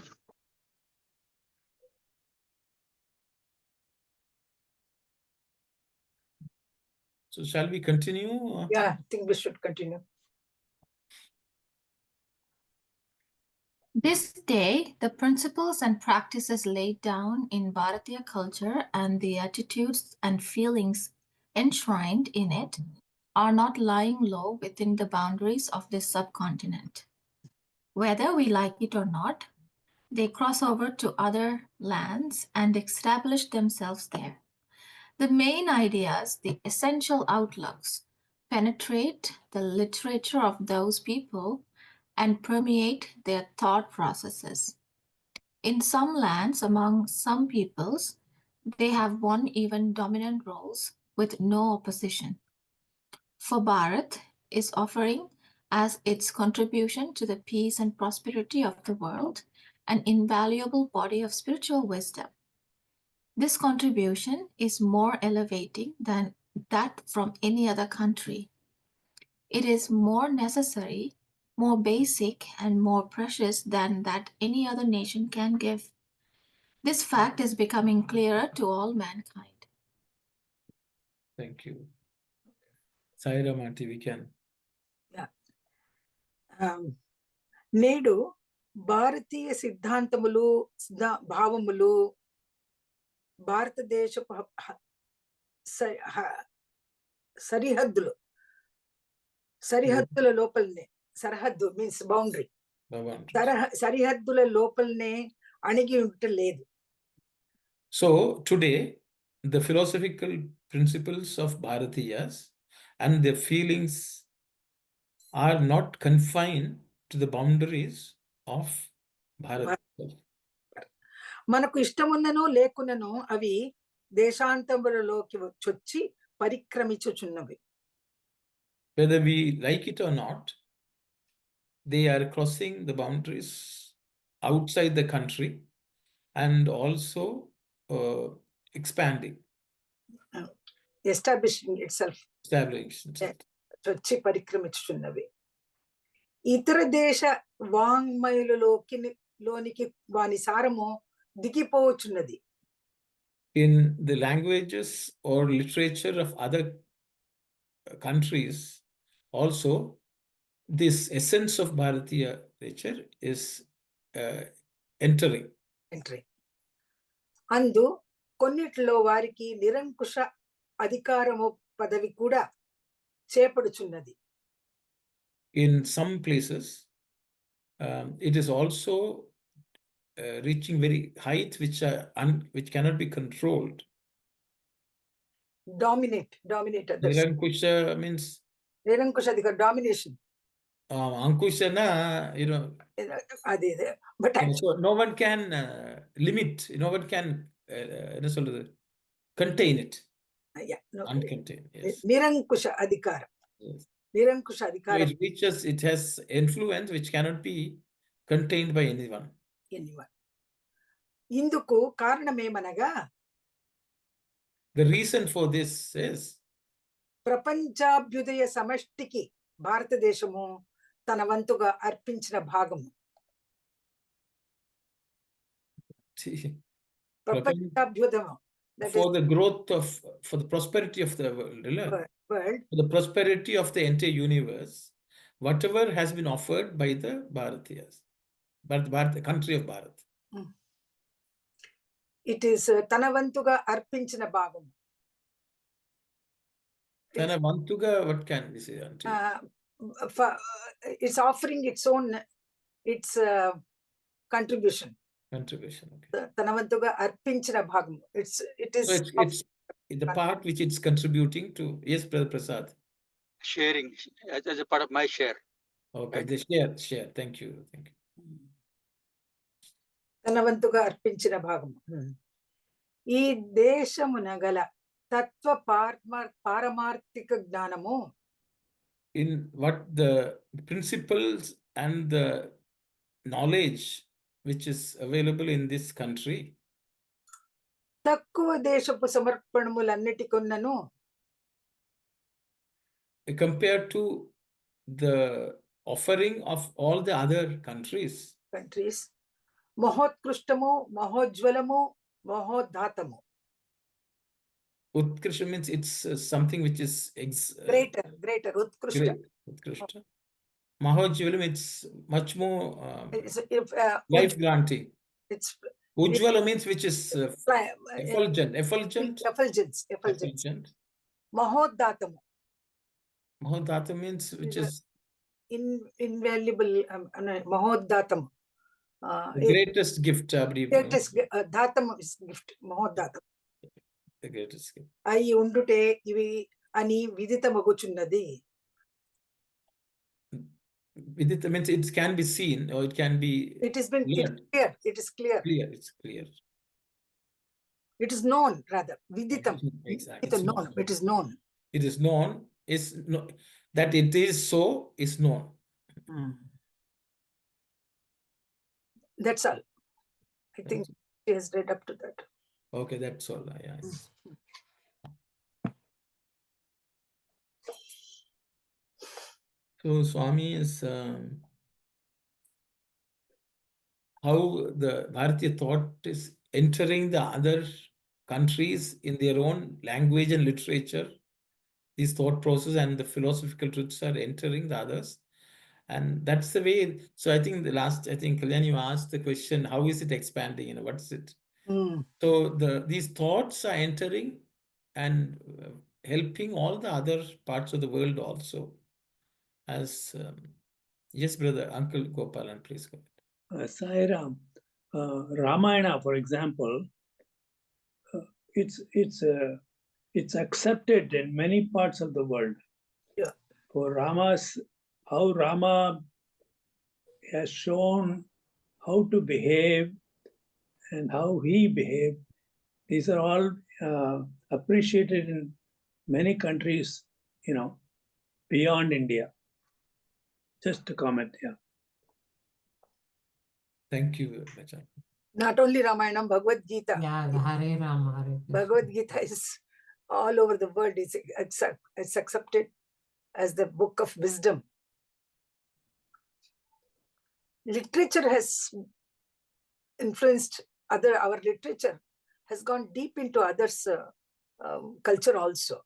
So shall we continue? Yeah, I think we should continue. This day, the principles and practices laid down in Bharatiya culture and the attitudes and feelings enshrined in it are not lying low within the boundaries of this subcontinent. Whether we like it or not, they cross over to other lands and establish themselves there. The main ideas, the essential outlooks, penetrate the literature of those people and permeate their thought processes. In some lands, among some peoples, they have won even dominant roles with no opposition. For Bharat is offering as its contribution to the peace and prosperity of the world an invaluable body of spiritual wisdom. This contribution is more elevating than that from any other country. It is more necessary, more basic, and more precious than that any other nation can give. This fact is becoming clearer to all mankind. Thank you. Sairam Aunty, we can. Yeah. నేడు భారతీయ సిద్ధాంతములు భావములు భారతదేశపు సరిహద్దుల లోపలనే సరిహద్దు means boundary సరిహద్దుల లోపలనే అణిగి ఉండలేదు. So today the philosophical principles of Bharatiyas and their feelings are not confined to the boundaries of Bharat. మనకు ఇష్టమున్ననో లేకున్ననో అవి దేశాంతములలోకి వచ్చి పరిక్రమించుచున్నవి. Whether we like it or not, they are crossing the boundaries outside the country and also expanding. Establishing itself. వచ్చి పరిక్రమించుచున్నవి. ఇతర దేశ వాంగ్మయులలోనికి వాని సారము దిగిపోవచ్చున్నది. In the languages or literature of other countries also, this essence of Bharatiya literature is entering. అందు కొన్నిట్లో వారికి నిరంకుశ అధికారము పదవి కూడా చేపడుచున్నది. In some places, it is also reaching very height which cannot be controlled. Dominate others. Nirankusha means Nirankusha adhikar domination. Ankushana, but so no one can limit, no one can contain it. Yeah, no, uncontained. Yes. Nirankusha adhikar. Yes. Nirankusha adhikar. So it reaches, it has influence which cannot be contained by anyone. ఇందుకు కారణమేమనగా, the reason for this is ప్రపంచాభ్యుదయ సమష్టికి భారతదేశము తన వంతుగా అర్పించిన భాగము. ప్రపంచాభ్యుదయం, for the growth of, for the prosperity of the world, for the prosperity of the entire universe, whatever has been offered by the Bharatiyas, the country of Bharat. It is Tanavantuga Arpinchina Bhagam. Tanavantuga, what can we say? Auntie? It's offering its own, its contribution. Contribution. Okay. Tanavantuga Arpinchina Bhagam. It is. So it's the part which it's contributing to. Yes, Brother Prasad. Sharing as a part of my share. Okay, Right. the share. Thank you. Tanavantuga Arpinchina Bhagam. ఈ దేశమునగల తత్వ పారమార్థిక జ్ఞానము. In what the principles and the knowledge which is available in this country. తక్కువ దేశపు సమర్పణములన్నిటికున్నను. Compared to the offering of all the other countries. మహోత్కృష్టము, మహోజ్వలము, మహోద్ధాతము. Utkrishta means it's something which is greater, Utkrishta. Utkrishta. Mahojvalam, it's much more life granting. It's Ujvala means which is effulgent. Mahodhatamu. Mahodhatamu means which is invaluable. Mahodhatamu. The greatest gift. Greatest dhatam is gift. Mahodhatam. The greatest gift. Ayi undute ivi ani viditamaguchunnadi. Vidita means it can be seen or it can be. It has been clear. It is clear. It's clear. It is known rather. Viditam. Exactly. It's known. It is known. It is known. That it is so is known. That's all. I think she has read up to that. Okay, that's all. Yeah. So Swami is how the Bharatiya thought is entering the other countries in their own language and literature. This thought process and the philosophical truths are entering the others. And that's the way. So I think Kalyan, you asked the question, how is it expanding? What is it? So these thoughts are entering and helping all the other parts of the world also. As yes, brother, Uncle Gopalan, please go ahead. Sai Ram, Ramayana, for example, it's accepted in many parts of the world. Yeah. For how Rama has shown how to behave and how he behaved. These are all appreciated in many countries, beyond India. Just a comment, yeah. Thank you, Bhajan. Not only Ramayana, Bhagavad Gita. Yeah, Hare Rama, Hare Krishna. Bhagavad Gita is all over the world. It's accepted as the book of wisdom. Literature has influenced our literature has gone deep into others' culture also.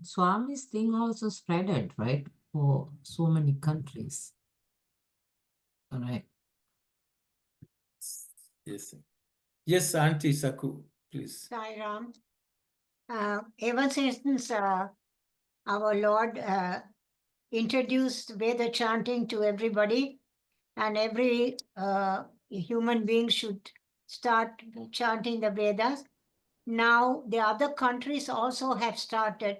Swami's thing also spreaded, right, for so many countries. All right. Yes, Auntie Saku, please. Sai Ram. Ever since our Lord introduced Veda chanting to everybody, and every human being should start chanting the Vedas. Now the other countries also have started.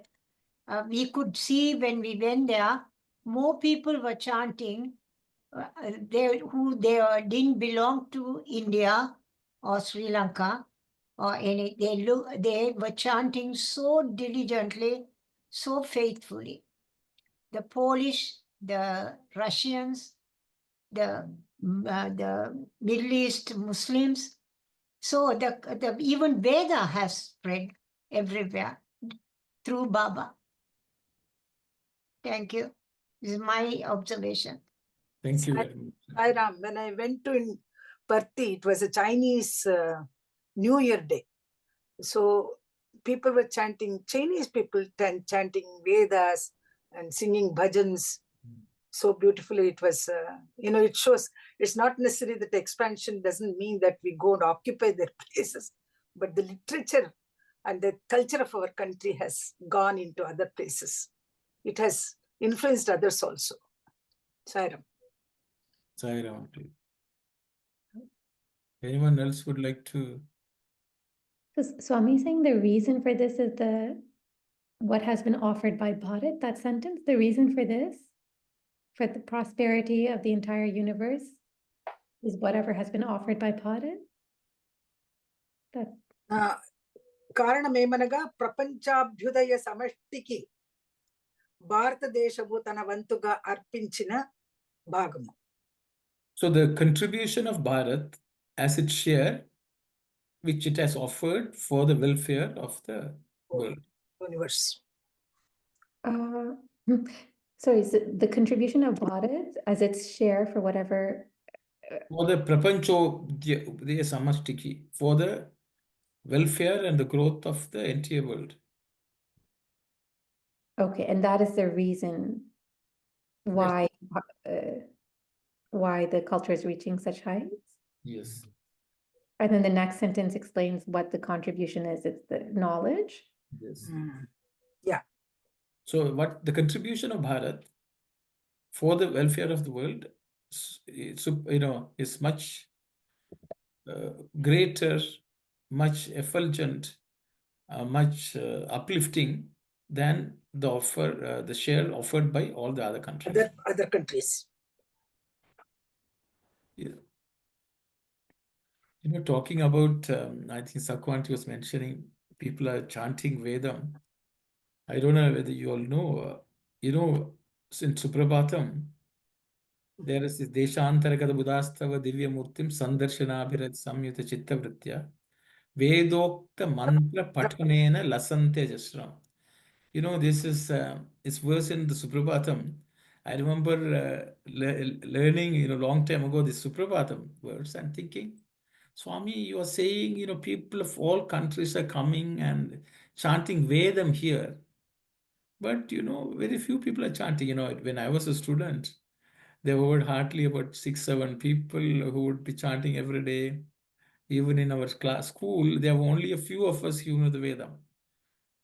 We could see when we went there, more people were chanting who didn't belong to India or Sri Lanka or any. They were chanting so diligently, so faithfully. The Polish, the Russians, the Middle East Muslims. So even Veda has spread everywhere through Baba. Thank you. This is my observation. Thank you very much. Sai Ram, when I went to Parthi, it was a Chinese New Year day. So people were chanting, Chinese people chanting Vedas and singing bhajans. so beautifully it was, it shows it's not necessary that expansion doesn't mean that we go and occupy their places, but the literature and the culture of our country has gone into other places. It has influenced others also. Sairam. Sairam. Anyone else would like to? So I'm saying the reason for this is what has been offered by Bharat, that sentence, the reason for this, for the prosperity of the entire universe, is whatever has been offered by Bharat. That కారణమేమనగా ప్రపంచాభ్యుదయ సమష్టికి భారతదేశము తన వంతుగా అర్పించిన భాగము. So the contribution of Bharat as its share, which it has offered for the welfare of the world. Universe. Sorry, so the contribution of Bharat as its share for whatever. For the Prapanchodaya Samashtiki, for the welfare and the growth of the entire world. Okay, and that is the reason why why the culture is reaching such heights? Yes. And then the next sentence explains what the contribution is. It's the knowledge. Yes. Yeah. So what the contribution of Bharat for the welfare of the world, is much greater, much effulgent, much uplifting than the share offered by all the other countries. Other countries. Yeah. Talking about, I think Sakwanti was mentioning, people are chanting Vedam. I don't know whether you all know, since Suprabhatam, there is this Deshantaragata Buddhastava Divya Murtim Sandarshanabhirat Samyuta Chitta Vritya Vedokta Mantra Pathanena Lasante Jasram. This is this verse in the Suprabhatam. I remember learning, long time ago, this Suprabhatam verse and thinking, Swami, you are saying, people of all countries are coming and chanting Vedam here. But, very few people are chanting. When I was a student, there were hardly about 6-7 people who would be chanting every day. Even in our school, there were only a few of us who knew the Vedam.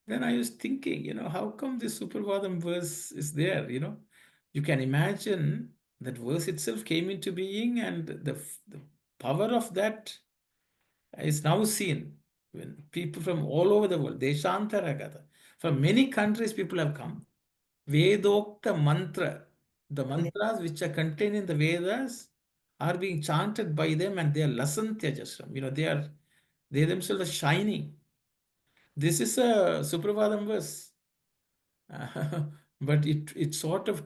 Then I was thinking, how come this Suprabhatam verse is there? You can imagine that verse itself came into being, and the power of that is now seen when people from all over the world, Deshantaragata, from many countries, people have come. Vedokta mantra, the mantras which are contained in the Vedas are being chanted by them, and they are lasantya jasram. They themselves are shining. This is a Suprabhatam verse. But it sort of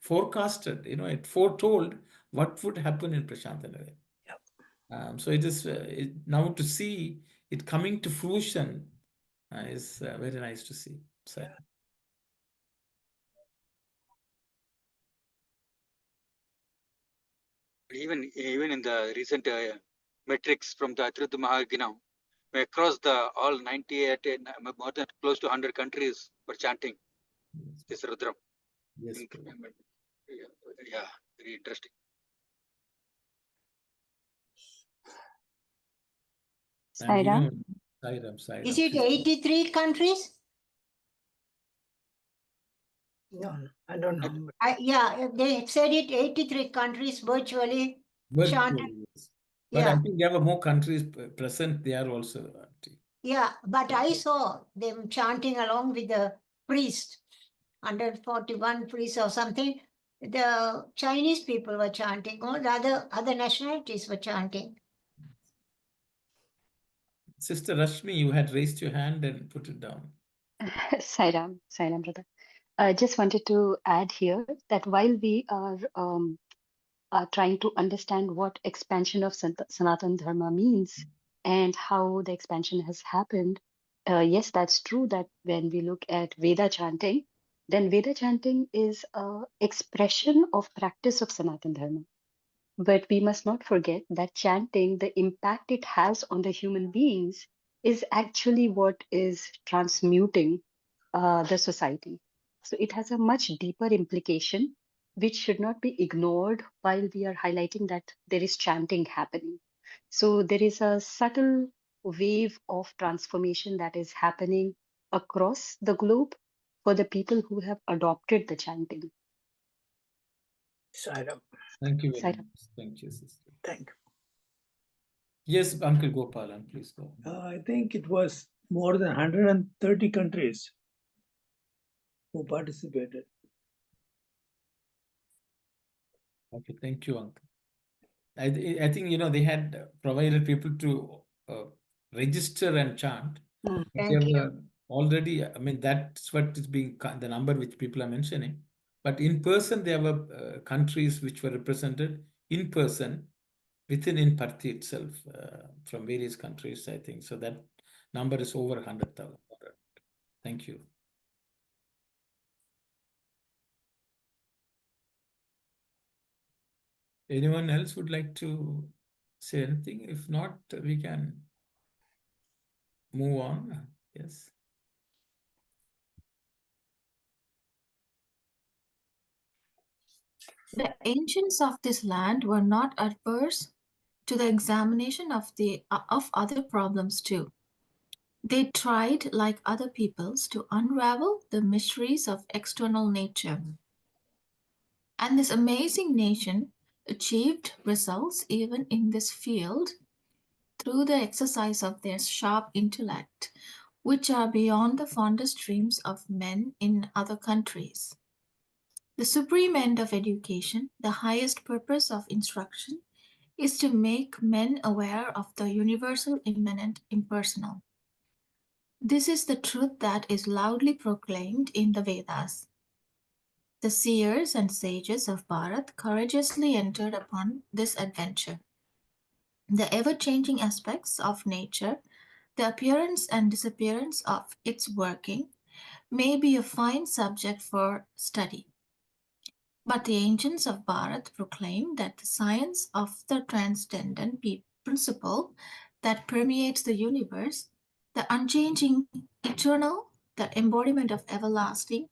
forecasted, it foretold what would happen in Prashantanagara. So it is now to see it coming to fruition is very nice to see. So, even in the recent metrics from the Atruta Mahaginam, across the all 98, more than close to 100 countries were chanting this Rudram. Yes. Yeah, very interesting. Sairam. Is it 83 countries? No, I don't know. Yeah, they said it 83 countries virtually chanted. But Yeah. I think there were more countries present there also. Yeah, but I saw them chanting along with the priest, 141 priests or something. The Chinese people were chanting, all the other nationalities were chanting. Sister Rashmi, you had raised your hand and put it down. Sairam, brother. I just wanted to add here that while we are trying to understand what expansion of Sanatana Dharma means and how the expansion has happened, yes, that's true that when we look at Veda chanting, then Veda chanting is an expression of practice of Sanatana Dharma. But we must not forget that chanting, the impact it has on the human beings, is actually what is transmuting the society. So it has a much deeper implication which should not be ignored while we are highlighting that there is chanting happening. So there is a subtle wave of transformation that is happening across the globe for the people who have adopted the chanting. Sairam. Thank you very Sairam. much. Thank you, sister. Thank you. Yes, Uncle Gopalan, please go. I think it was more than 130 countries who participated. Okay, thank you, Uncle. I think, you know, they had provided people to register and chant. Mm, They Thank you. were already, I mean, that's what is being, the number which people are mentioning. But in person, there were countries which were represented in person within in Parthi itself from various countries, I think. So that number is over 100,000. Thank you. Anyone else would like to say anything? If not, we can move on. Yes. The ancients of this land were not adverse to the examination of other problems too. They tried, like other peoples, to unravel the mysteries of external nature. And this amazing nation achieved results even in this field through the exercise of their sharp intellect, which are beyond the fondest dreams of men in other countries. The supreme end of education, the highest purpose of instruction, is to make men aware of the universal, immanent, impersonal. This is the truth that is loudly proclaimed in the Vedas. The seers and sages of Bharat courageously entered upon this adventure. The ever-changing aspects of nature, the appearance and disappearance of its working, may be a fine subject for study. But the ancients of Bharat proclaim that the science of the transcendent principle that permeates the universe, the unchanging, eternal, the embodiment of everlasting,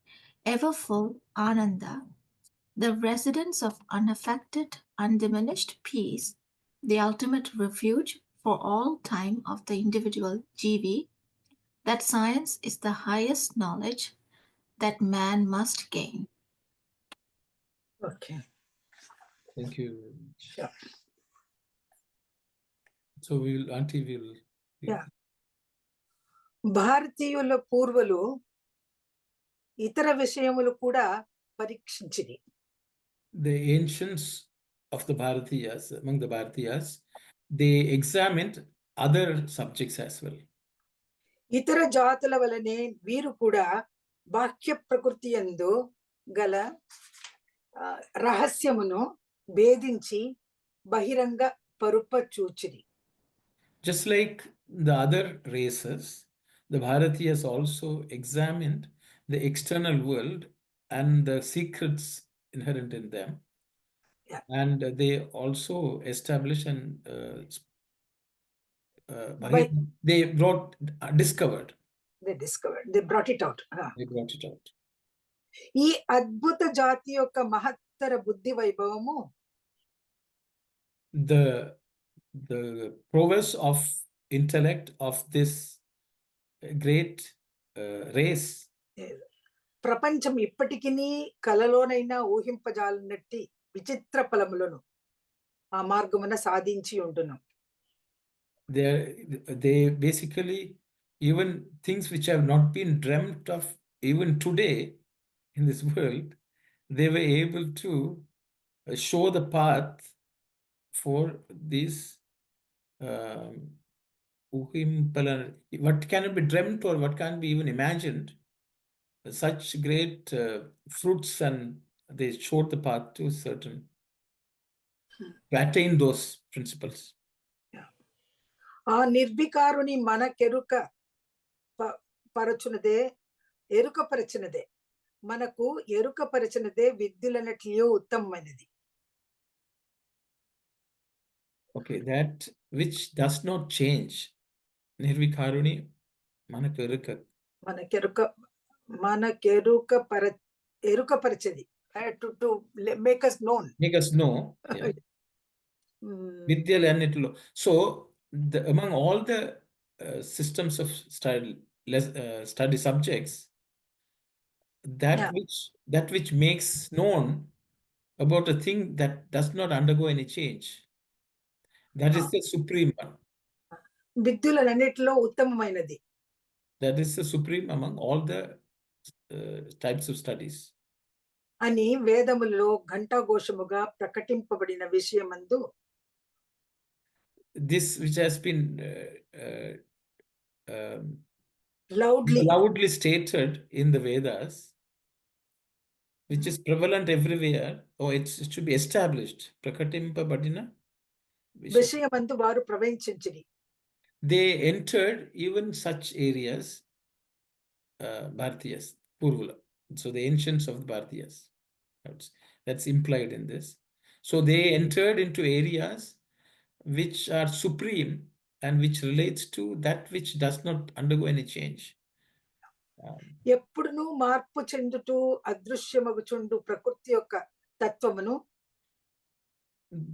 ever full Ananda, the residence of unaffected, undiminished peace, the ultimate refuge for all time of the individual jivi, that science is the highest knowledge that man must gain. Okay. Thank you very much. Yeah. So Auntie will. Yeah. భారతీయుల పూర్వులు ఇతర విషయములు కూడా పరీక్షించిరి. The ancients of the Bharatiyas, among the Bharatiyas, they examined other subjects as well. ఇతర జాతుల వలనే వీరు కూడా బాహ్య ప్రకృతి యందు గల రహస్యమును భేదించి బహిరంగ పరుపచూచిరి. Just like the other races, the Bharatiyas also examined the external world and the secrets inherent in them. Yeah. And they also established and they discovered. They brought it out. They brought it out. ఈ అద్భుత జాతి యొక్క మహత్తర బుద్ధి వైభవము the prowess of intellect of this great race. ప్రపంచం ఇప్పటికీ కలలోనైనా ఊహింపజాలనట్టి విచిత్ర ఫలములను ఆ మార్గమున సాధించి ఉంటున్నాం. They basically, even things which have not been dreamt of even today in this world, they were able to show the path for these what cannot be dreamt or what can't be even imagined. Such great fruits, and they showed the path to certain to attain those principles. ఆ నిర్వికారుని మనకెరుక పరచునదే ఎరుకపరచినదే మనకు ఎరుకపరచినదే విద్యులనట్లియో ఉత్తమమైనది. Okay, that which does not change. Nirvikaruni manakeruka. ఎరుకపరచది make us known. Make us know. Yeah. Vidya Lanitlo. So among all the systems of study subjects, that which makes known about a thing that does not undergo any change, that is the supreme one. విద్యులన్నిటిలో ఉత్తమమైనది. That is the supreme among all the types of studies. అని వేదములలో ఘంటాఘోషముగా ప్రకటింపబడిన విషయమందు This which has been loudly stated in the Vedas, which is prevalent everywhere, or it should be established. Prakatimpabadina విషయమందు వారు ప్రవేశించిరి. They entered even such areas, Bharatiyas, Purvula. So the ancients of the Bharatiyas. That's implied in this. So they entered into areas which are supreme and which relates to that which does not undergo any change. ఎప్పుడును మార్పు చెందుతూ అదృశ్యమగుచుండు ప్రకృతి యొక్క తత్వమును,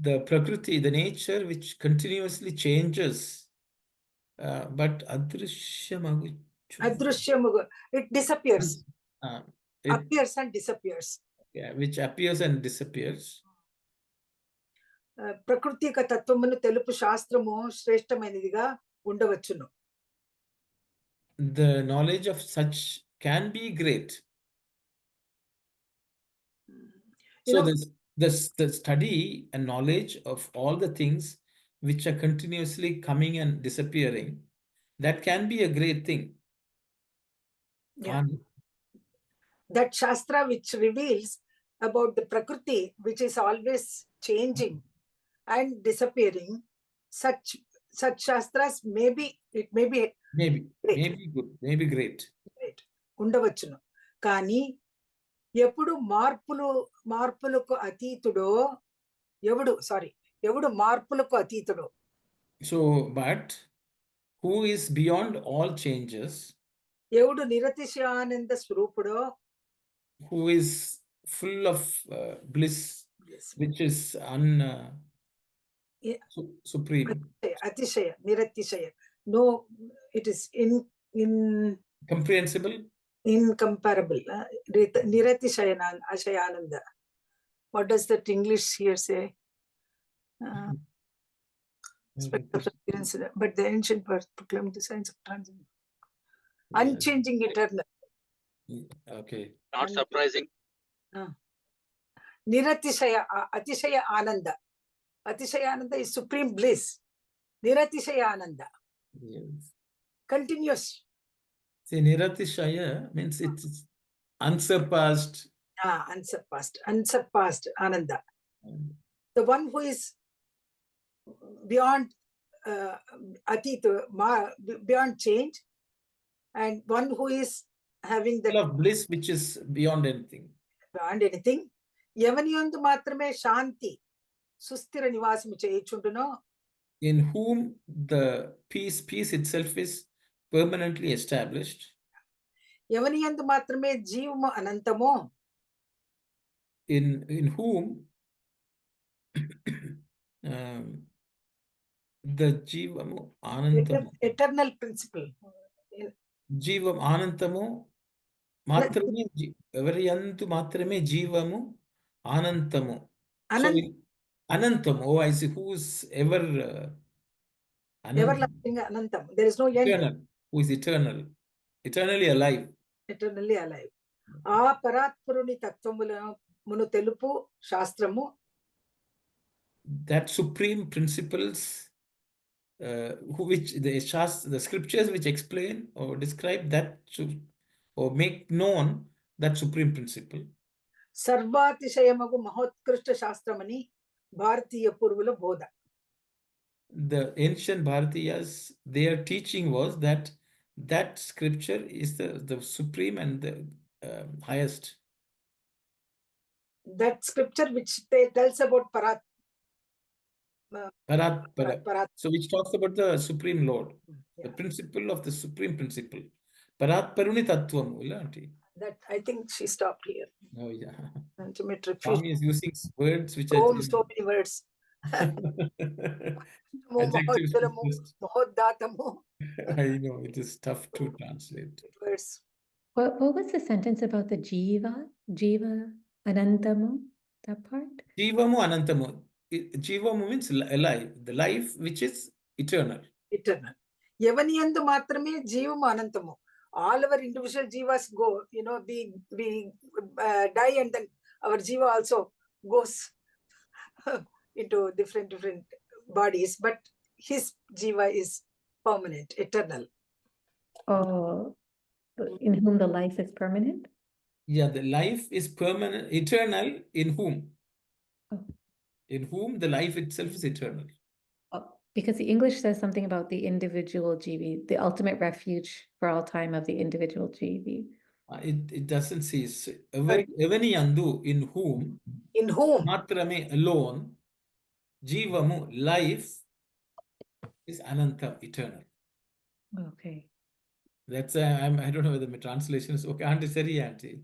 the prakriti, the nature which continuously changes, but adrishyamagu, it disappears. Appears and disappears. Yeah, which appears and disappears. ప్రకృతి యొక్క తత్వమును తెలుపు శాస్త్రము శ్రేష్టమైనదిగా ఉండవచ్చును. The knowledge of such can be great. So the study and knowledge of all the things which are continuously coming and disappearing, that can be a great thing. Yeah. That shastra which reveals about the prakriti which is always changing and disappearing, such shastras may be great. Good, maybe great. ఉండవచ్చును. కానీ ఎప్పుడు మార్పులకు అతీతుడో ఎవడు మార్పులకు అతీతుడో. So but who is beyond all changes, ఎవడు నిరతిశయానంద స్వరూపుడో, who is full of bliss, which is supreme. Atishaya, niratishaya. No, it is comprehensible, incomparable. Niratishayananda. What does that English here say? But the ancient verse proclaimed the science of transcendence. Unchanging, eternal. Okay. Not surprising. Niratishaya, Atishaya Ananda. Atishaya Ananda is supreme bliss. Niratishaya Ananda. Yes. Continuous. See, Niratishaya means it's unsurpassed. Unsurpassed Ananda. The one who is beyond beyond change, and one who is having the full of bliss which is beyond anything. Beyond anything. ఎవని యందు మాత్రమే శాంతి సుస్థిర నివాసము చేయుచుండునో, in whom the peace itself is permanently established. ఎవని యందు మాత్రమే జీవము అనంతమో, in whom the జీవము ఆనందము, eternal principle. జీవం ఆనందము మాత్రమే, ఎవరి యందు మాత్రమే జీవము అనంతము. Anantam, I see, who's ever everlasting Anantam. There is no eternal, end. who is eternally alive. Eternally alive. ఆ పరాత్పరుని తత్వమును తెలుపు శాస్త్రము, that supreme principles which the scriptures which explain or describe that or make known that supreme principle. సర్వాతిశయమగు మహోత్కృష్ట శాస్త్రమని భారతీయ పూర్వుల బోధ. The ancient Bharatiyas, their teaching was that scripture is the supreme and the highest. That scripture which tells about Parat. So which talks about the Supreme Lord, the principle of the supreme principle. Parat Paruni Tattvam. That I think she stopped here. Oh yeah. ultimate refuge. Swami is using words which are Oh, so many words. adjectives. Mahoddatamo. I know it is tough to translate. Words. What was the sentence about the jiva? Jiva anantamo? That part? Jivamu anantamu. Jivamu means alive, the life which is eternal. Eternal. Yavaniyandu matrame jivamu anantamu. All our individual jivas go, we die, and then our jiva also goes into different bodies, but his jiva is permanent, eternal. Oh, in whom the life is permanent? Yeah, the life is permanent, eternal in whom? Oh. In whom the life itself is eternal. Oh, because the English says something about the individual jivi, the ultimate refuge for all time of the individual jivi. It doesn't say Evaniyandu, in whom. In whom? Matrame, alone. Jivamu, life is anantam, eternal. Okay. That's I don't know whether my translation is okay. Auntie, sorry, Auntie.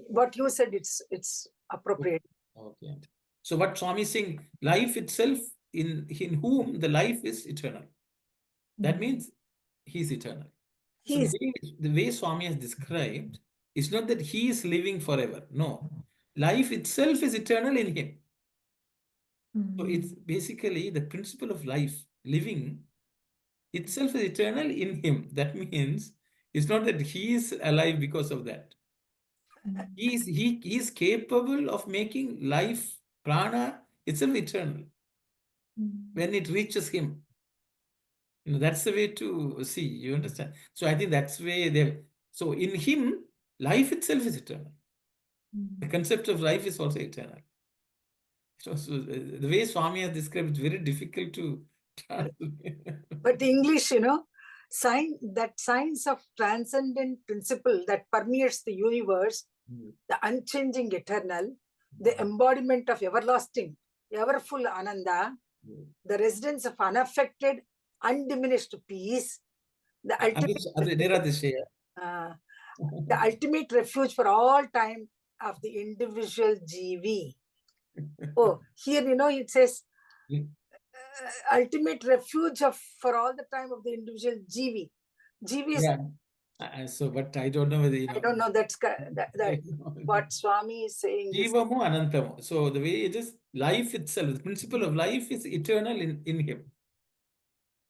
What you said, it's appropriate. Okay. So what Swami is saying, life itself, in whom the life is eternal. That means he's eternal. So the way Swami has described, it's not that he is living forever. No. Life itself is eternal in him. So it's basically the principle of life, living itself is eternal in him. That means it's not that he is alive because of that. He is capable of making life, prana, itself eternal when it reaches him. That's the way to see, you understand? So I think that's way there. So in him, life itself is eternal. The concept of life is also eternal. So the way Swami has described, it's very difficult to translate. But English, that science of transcendent principle that permeates the universe, the unchanging eternal, the embodiment of everlasting, ever full ananda, the residence of unaffected, undiminished peace, the ultimate refuge for all time of the individual jivi. Oh, here, it says ultimate refuge for all the time of the individual jivi. Jivi is... Yeah. So, but I don't know whether, I don't know, that's what Swami is saying. Jivamu anantamu. So the way it is, life itself, the principle of life is eternal in him.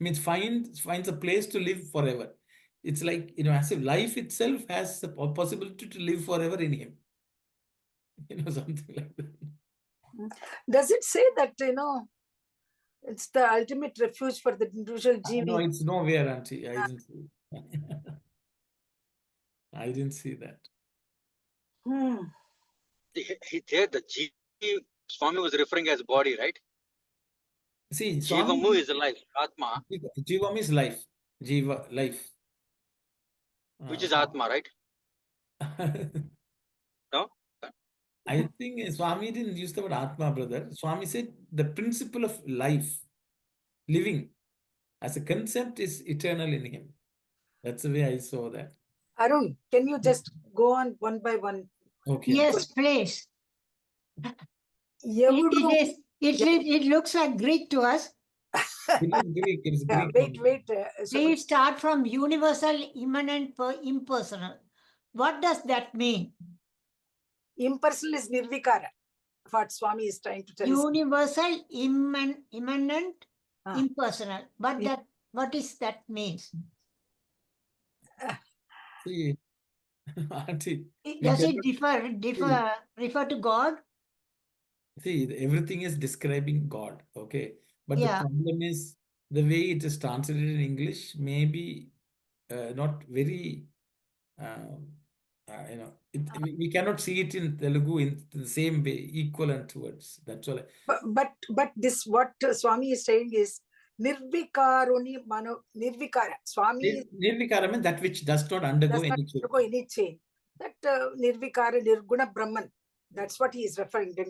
Means finds a place to live forever. It's like, as if life itself has the possibility to live forever in him. Something like that. Does it say that, it's the ultimate refuge for the individual jivi? No, it's nowhere, Auntie. I didn't see it. I didn't see that. There, the jiva, Swami was referring as body, right? See, Jivamu is life, Atma. Jivam is life. Jiva, life. Which is Atma, right? No? I think Swami didn't use the word Atma, brother. Swami said the principle of life, living, as a concept is eternal in him. That's the way I saw that. Arun, can you just go on one by one? Okay. Yes, please. It looks like Greek to us. Greek, it is Greek. Wait. Please start from universal, immanent, impersonal. What does that mean? Impersonal is nirvikara. What Swami is trying to tell us. Universal, immanent, impersonal. But what is that means? See, Auntie, does it refer to God? See, everything is describing God, okay? But the problem is the way it is translated in English may be not very, we cannot see it in Telugu in the same way, equivalent words. That's all. But this, what Swami is saying is, nirvikaruni mano, nirvikara. Swami... Nirvikara means that which does not undergo any change. That nirvikara, nirguna Brahman. That's what he is referring to.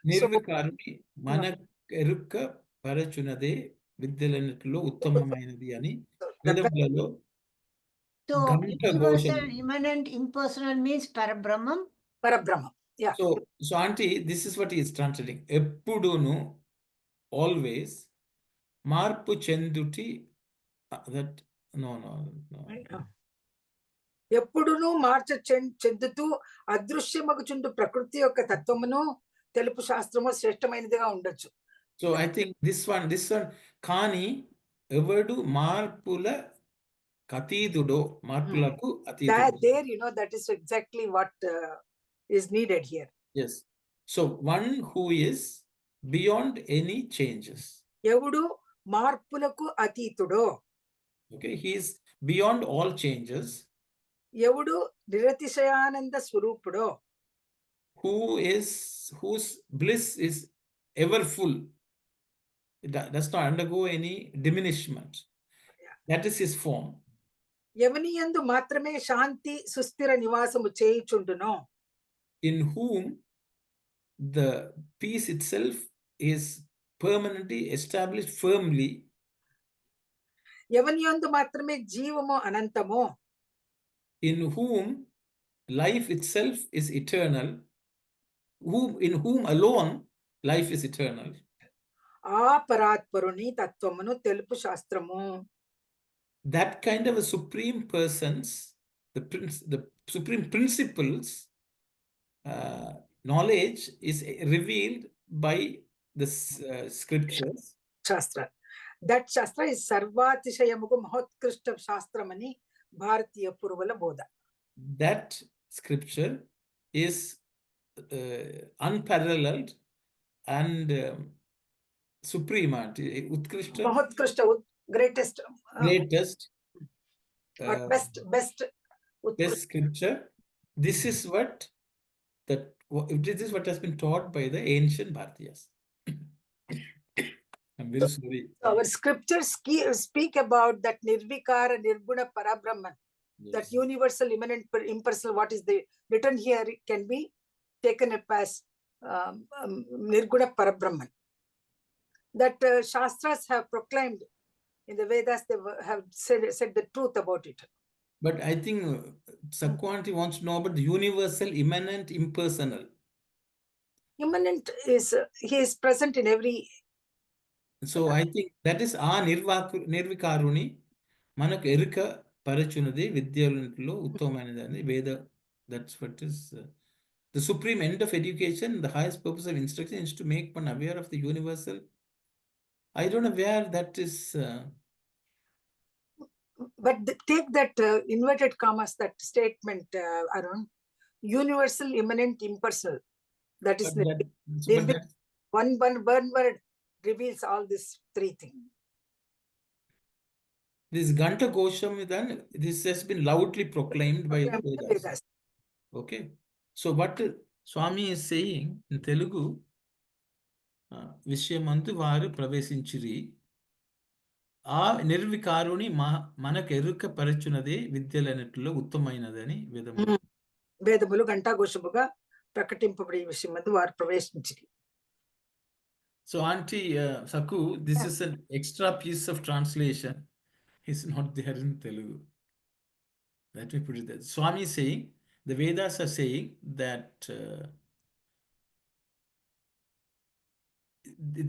Nirvikaruni mana erukka parachunade vidyalanatlo uttamamayinadi ani vedamulalo. So universal, immanent, impersonal means Parabrahman. Parabrahman. Yeah. So auntie, this is what he is translating. Eppudunu, always, marpu chenduti, that, no. ఎప్పుడును చెందుతూ అదృశ్యమగుచుండు ప్రకృతి యొక్క తత్వమును తెలుపు శాస్త్రము శ్రేష్టమైనదిగా ఉండొచ్చు. So I think this one, Kani, evadu marpula katitudo, marpulaku atitudo. There, that is exactly what is needed here. Yes. So one who is beyond any changes. ఎవడు మార్పులకు అతీతుడో. Okay, he is beyond all changes. ఎవడు నిరతిశయానంద స్వరూపుడో. Whose bliss is ever full. It does not undergo any diminishment. That is his form. ఎవని యందు మాత్రమే శాంతి సుస్థిర నివాసము చేయుచుండునో. In whom the peace itself is permanently established firmly. ఎవని యందు మాత్రమే జీవము అనంతమో. In whom life itself is eternal. In whom alone life is eternal. ఆ పరాత్పరుని తత్వమును తెలుపు శాస్త్రము. That kind of a supreme person's, the supreme principles, knowledge is revealed by the scriptures. Shastra. That Shastra is Sarvatisayamugu Mahotkrushta Shastramani Bharatiya Purvala Bodha. That scripture is unparalleled and supreme. Utkrishta. Mahotkrushta, greatest. Best scripture. This is what has been taught by the ancient Bharatiyas. I'm very sorry. Our scriptures speak about that Nirvikara Nirguna Parabrahman. Yes. That universal immanent impersonal, what is the written here, it can be taken up as Nirguna Parabrahman. That Shastras have proclaimed in the Vedas, they have said the truth about it. But I think Sakwanti wants to know about the universal, immanent, impersonal. Immanent is, he is present in every. So I think that is Nirvikaruni, Manak Erika Parachunade, Vidyalantlo, Uttamanadani, Veda. That's what is the supreme end of education, the highest purpose of instruction is to make one aware of the universal. I don't know where that is. But take that inverted commas, that statement, Arun, universal, immanent, impersonal. That is one word reveals all these three things. This Ganta Gosham, this has been loudly proclaimed by the Vedas. Okay. So what Swami is saying in Telugu, Vishyamantu Varu Pravesinchiri, ఆ నిర్వికారుని మనకు ఎరుక పరచునదే విద్యలన్నిటిలో ఉత్తమైనదని వేదములు ఘంటాఘోషముగా ప్రకటింపబడే విషయమందు వారు ప్రవేశించిరి. So Auntie Saku, this is an extra piece of translation. It's not there in Telugu. Let me put it there. Swami is saying, the Vedas are saying that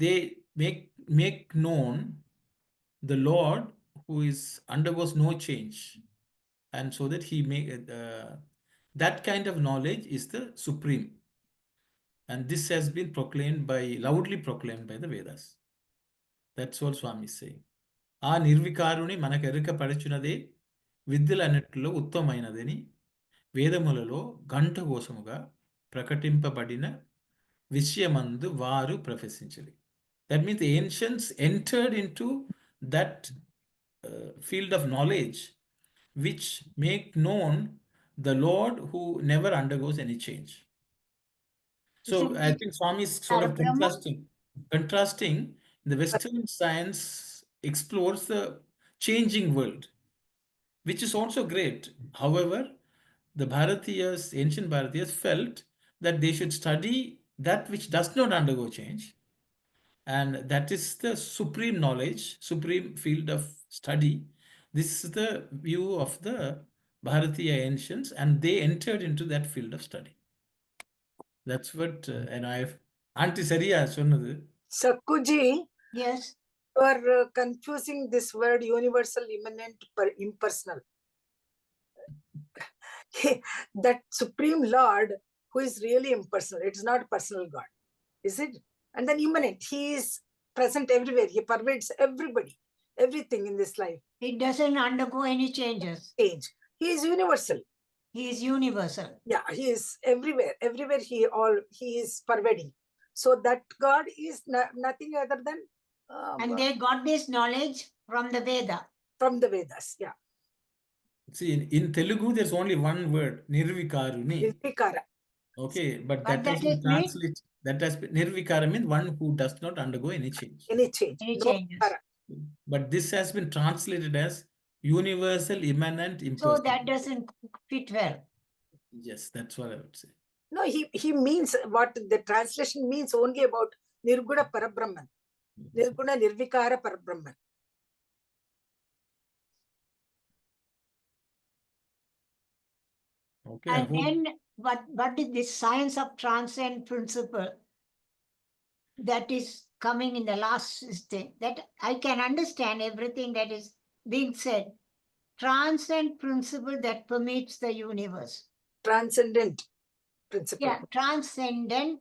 they make known the Lord who undergoes no change, and so that he that kind of knowledge is the supreme, and this has been loudly proclaimed by the Vedas. That's what Swami is saying. ఆ నిర్వికారుని మనకు ఎరుక పరచునదే విద్యలన్నిటిలో ఉత్తమమైనదని వేదములలో గంట కోసముగా ప్రకటింపబడిన విషయమందు వారు ప్రవేశించలి. That means the ancients entered into that field of knowledge which make known the Lord who never undergoes any change. So I think Swami is sort of contrasting the Western science explores the changing world, which is also great. However, the Bharatiyas, ancient Bharatiyas felt that they should study that which does not undergo change. And that is the supreme knowledge, supreme field of study. This is the view of the Bharatiya ancients, and they entered into that field of study. That's what, and I've Auntie Saria சொன்னது. Sakkuji, Yes. you are confusing this word universal, immanent, impersonal. That Supreme Lord who is really impersonal, it's not personal God, is it? And then immanent, he is present everywhere, he pervades everybody, everything in this life. It doesn't undergo any changes. Change. He is universal. He is universal. Yeah, he is everywhere. Everywhere he is pervading. So that God is nothing other than And they got this knowledge from the Veda. from the Vedas. Yeah, See, in Telugu, there's only one word, Nirvikaruni. Nirvikara. Okay, but What that has does been it mean? translated. That has been Nirvikara means one who does not undergo any change. Any change. Any No changes. vikara. But this has been translated as universal, immanent, So impersonal. that doesn't fit well. Yes, that's what I would say. No, he means what the translation means only about Nirguna Parabrahman. Nirguna Nirvikara Parabrahman. Okay, I And hope. then what is this science of transcend principle that is coming in the last thing? That I can understand everything that is being said. Transcend principle that permeates the universe. Transcendent principle. Yeah, transcendent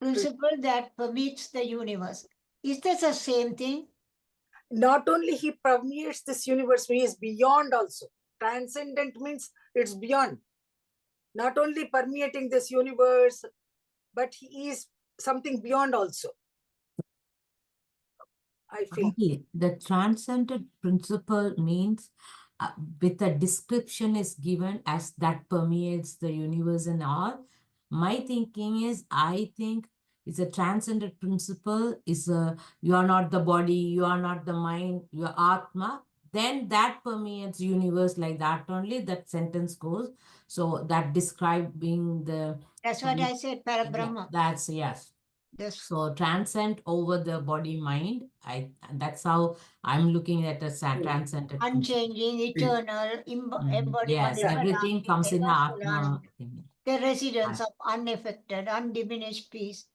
principle that permeates the universe. Is this the same thing? Not only he permeates this universe, he is beyond also. Transcendent means it's beyond. Not only permeating this universe, but he is something beyond also. I feel. Auntie, the transcendent principle means with a description is given as that permeates the universe and all. My thinking is, I think it's a transcendent principle is you are not the body, you are not the mind, you are Atma. Then that permeates universe like that only, that sentence goes. So that describing the... That's what I said, Parabrahma. That's, yes. This So transcend over the body mind. That's how I'm looking at a transcendent principle. unchanging, eternal, embodiment. Yes, Yeah. everything comes in the Atma thing. The residence of unaffected, undiminished peace,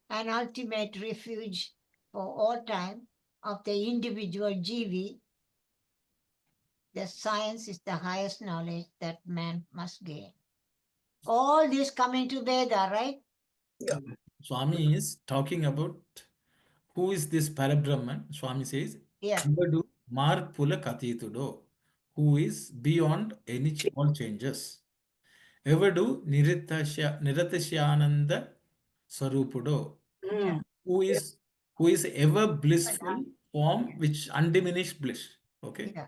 an ultimate refuge for all time of the individual jivi. The science is the highest knowledge that man must gain. All this coming to Veda, right? Yeah. Swami is talking about who is this Parabrahman. Swami says, Yeah. "Ivadu Marpula Katitudo," who is beyond any all changes. Evadu Niratashyananda Swarupudo, Mm. who is ever blissful form, which undiminished bliss. Okay. Yeah.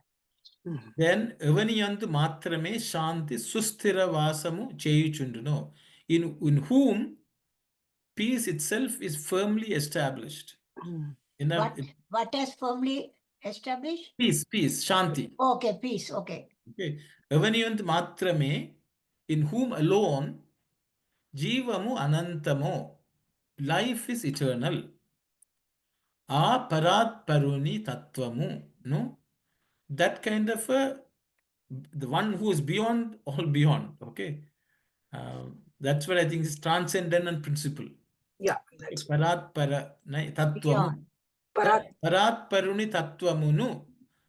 Then evaniyantu matrame shanti sustira vasamu cheyuchunduno, in whom peace itself is firmly established. In a, What has firmly established? peace, shanti. Okay, peace. Okay. Okay. Evaniyantu matrame, in whom alone jivamu anantamo, life is eternal. Parat paruni tattvamu, no? That kind of the one who is beyond all beyond. Okay. That's what I think is transcendent principle. Yeah, that's Parat para tattvamu. Parat. Parat paruni tattwamunu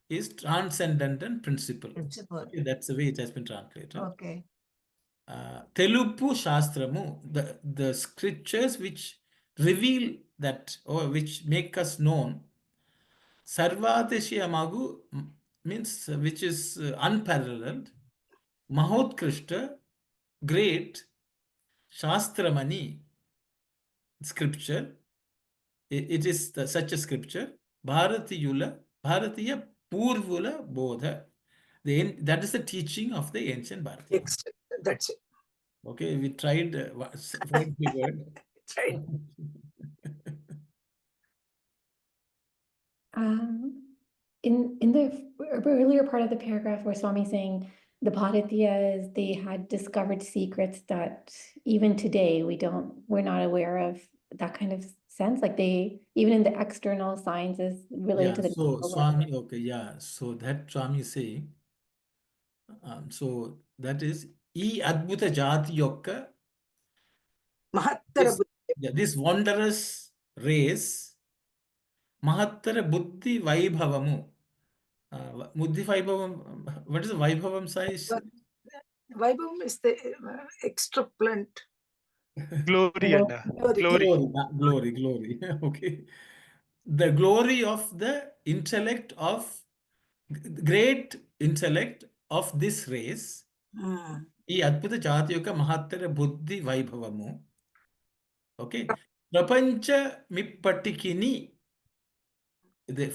is transcendent principle. Principle. Okay, that's the way it has been translated. Okay. Telupu Shastramu, the scriptures which reveal that, or which make us known. Sarvadeshiyamagu means which is unparalleled. Mahodkrishta, great. Shastramani, scripture. It is such a scripture. Bharatiya Purvula Bodha. That is the teaching of the ancient Bharatiya. That's it. Okay, we tried word by word. Right. In the earlier part of the paragraph where Swami is saying the Bharatiyas, they had discovered secrets that even today we're not aware of, that kind of sense, like they, even in the external sciences related to the So Swami, okay, yeah. So that Swami is saying, so that is, E Adbhuta Jati Yokka Mahattara this wondrous race, Mahattara Buddhi Vaibhavamu. Buddhi Vaibhavam, what is the Vaibhavam size? Vaibhavam is the extraplant. Glory and glory. Glory. Okay. The glory of the intellect of great intellect of this race. ఈ అద్భుత జాతి యొక్క మహత్తర బుద్ధి వైభవము. Okay, ప్రపంచమిప్పటికిని,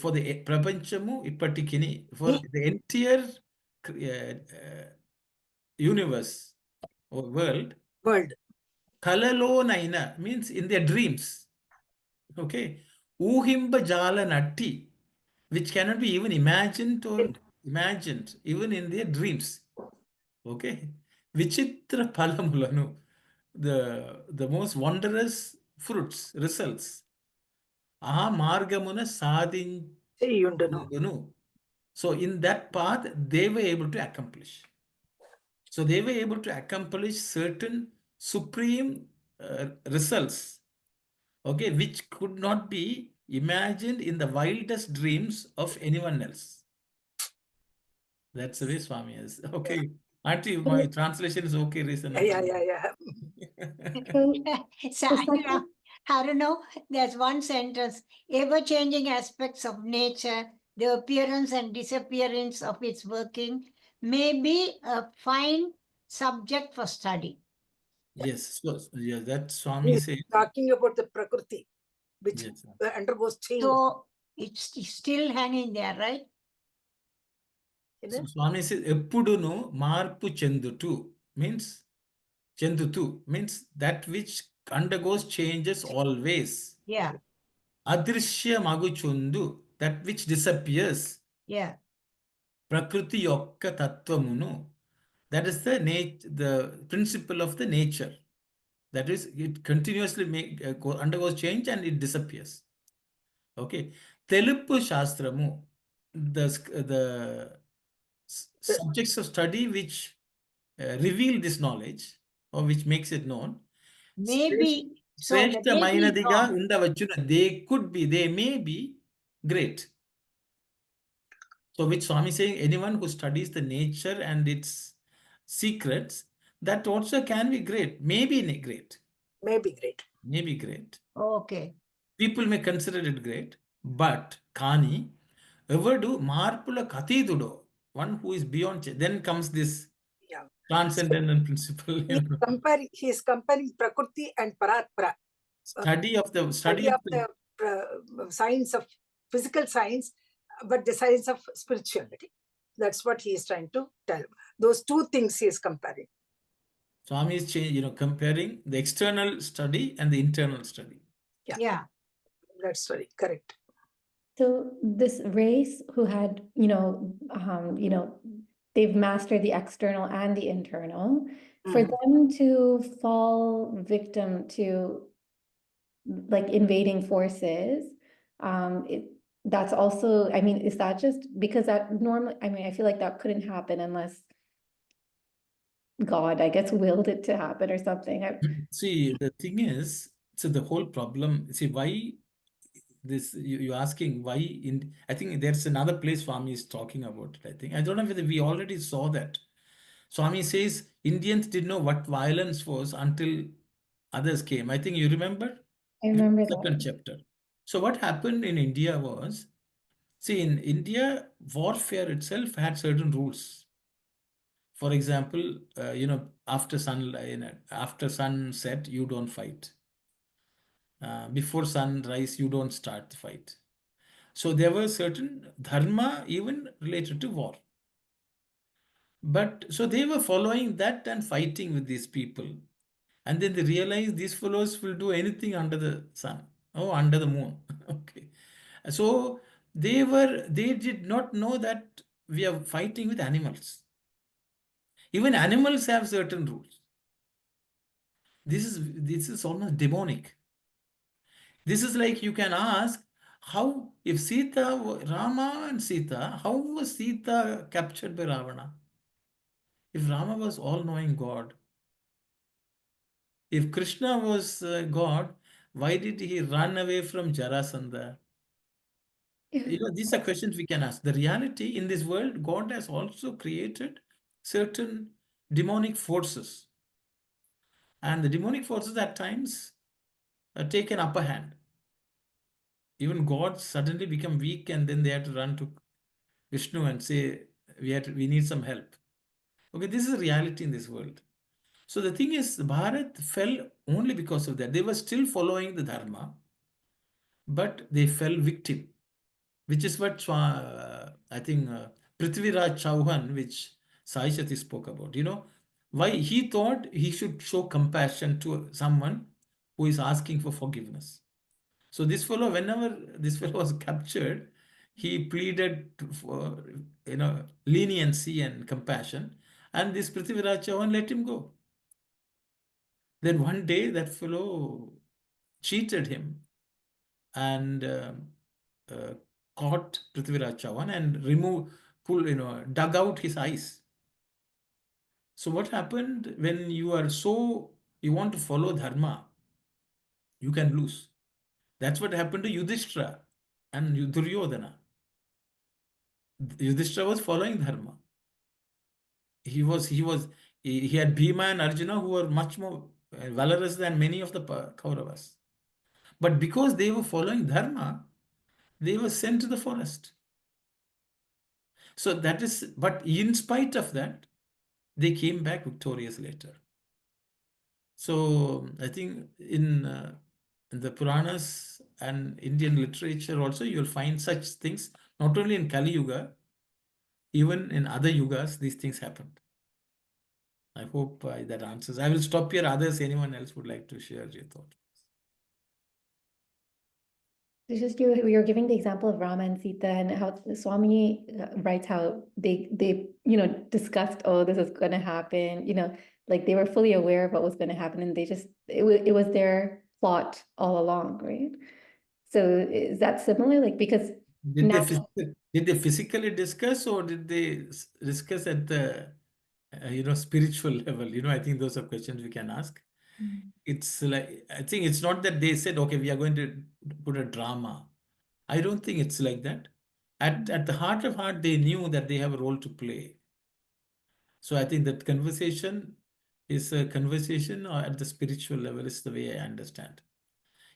for the ప్రపంచము ఇప్పటికిని, for the entire universe or world, కలలోనైనా means in their dreams. Okay, ఊహింప జాల నట్టి, which cannot be even imagined even in their dreams. Okay, vichitra phalamulanu, the most wondrous fruits, results, aha margamuna sadhinchundunu. So in that path they were able to accomplish. So they were able to accomplish certain supreme results, okay, which could not be imagined in the wildest dreams of anyone else. That's the way Swami is. Okay. Auntie, my translation is okay, reasonable. Yeah. I don't know. There's one sentence: ever-changing aspects of nature, the appearance and disappearance of its working, may be a fine subject for study. Yes, so yeah, that Swami says. Talking about the Prakriti, which undergoes change. So it's still hanging there, right? So Swami says, Eppudunu marpu chendutu means chendutu means that which undergoes changes always. Yeah. Adrishya maguchundu, that which disappears. Yeah. Prakriti yokka tattvamunu, that is the principle of the nature. That is, it continuously undergoes change and it disappears. Okay. Telupu Shastramu, the subjects of study which reveal this knowledge or which makes it known. Maybe so. They may be great. So which Swami is saying, anyone who studies the nature and its secrets, that also can be great. Maybe great. Maybe great. Okay. People may consider it great, but Kani, ever do Marpula Kathidudo, one who is beyond, then comes this transcendental principle. He is comparing Prakriti and Paratpara. Study of the science of physical science, but the science of spirituality. That's what he is trying to tell. Those two things he is comparing. Swami is comparing the external study and the internal study. Yeah. That's very correct. So this race who had, they've mastered the external and the internal. For them to fall victim to like invading forces, that's also, is that just because that normally, I feel like that couldn't happen unless God, I guess, willed it to happen or something. See, the thing is, so the whole problem, see, why this, you're asking why I think there's another place Swami is talking about it, I think. I don't know whether we already saw that. Swami says Indians didn't know what violence was until others came. I think you remember? I remember second that. chapter. So what happened in India was, see, in India, warfare itself had certain rules. For example, after sunset, you don't fight. Before sunrise, you don't start the fight. So there were certain dharma even related to war. But so they were following that and fighting with these people. And then they realized these fellows will do anything under the sun. Under the moon. Okay. So they did not know that we are fighting with animals. Even animals have certain rules. This is almost demonic. This is like, you can ask, how, if Rama and Sita, how was Sita captured by Ravana? If Rama was all-knowing God, If Krishna was God, why did he run away from Jarasandha? These are questions we can ask. The reality in this world, God has also created certain demonic forces. And the demonic forces at times take an upper hand. Even gods suddenly become weak and then they have to run to Vishnu and say, we need some help. Okay, this is a reality in this world. So the thing is, Bharat fell only because of that. They were still following the Dharma, but they fell victim, which is what I think Prithviraj Chauhan, which Sai Shati spoke about. Why he thought he should show compassion to someone who is asking for forgiveness. So this fellow, whenever this fellow was captured, he pleaded for leniency and compassion, and this Prithviraj Chauhan let him go. Then one day that fellow cheated him and caught Prithviraj Chauhan and dug out his eyes. So what happened when you want to follow Dharma, you can lose. That's what happened to Yudhishthira and Duryodhana. Yudhishthira was following Dharma. He had Bhima and Arjuna who were much more valorous than many of the Kauravas. But because they were following Dharma, they were sent to the forest. So but in spite of that, they came back victorious later. So I think in the Puranas and Indian literature also, you'll find such things, not only in Kali Yuga, even in other yugas, these things happened. I hope that answers. I will stop here. Others, anyone else would like to share your thought? It's just we were giving the example of Rama and Sita and how Swami writes how they discussed, oh, this is going to happen, like they were fully aware of what was going to happen, and it was their plot all along, right? So is that similar? Like, because did they physically discuss, or did they discuss at the spiritual level? I think those are questions we can ask. It's like, I think it's not that they said, okay, we are going to put a drama. I don't think it's like that. At the heart of heart, they knew that they have a role to play. So I think that conversation is a conversation at the spiritual level, is the way I understand.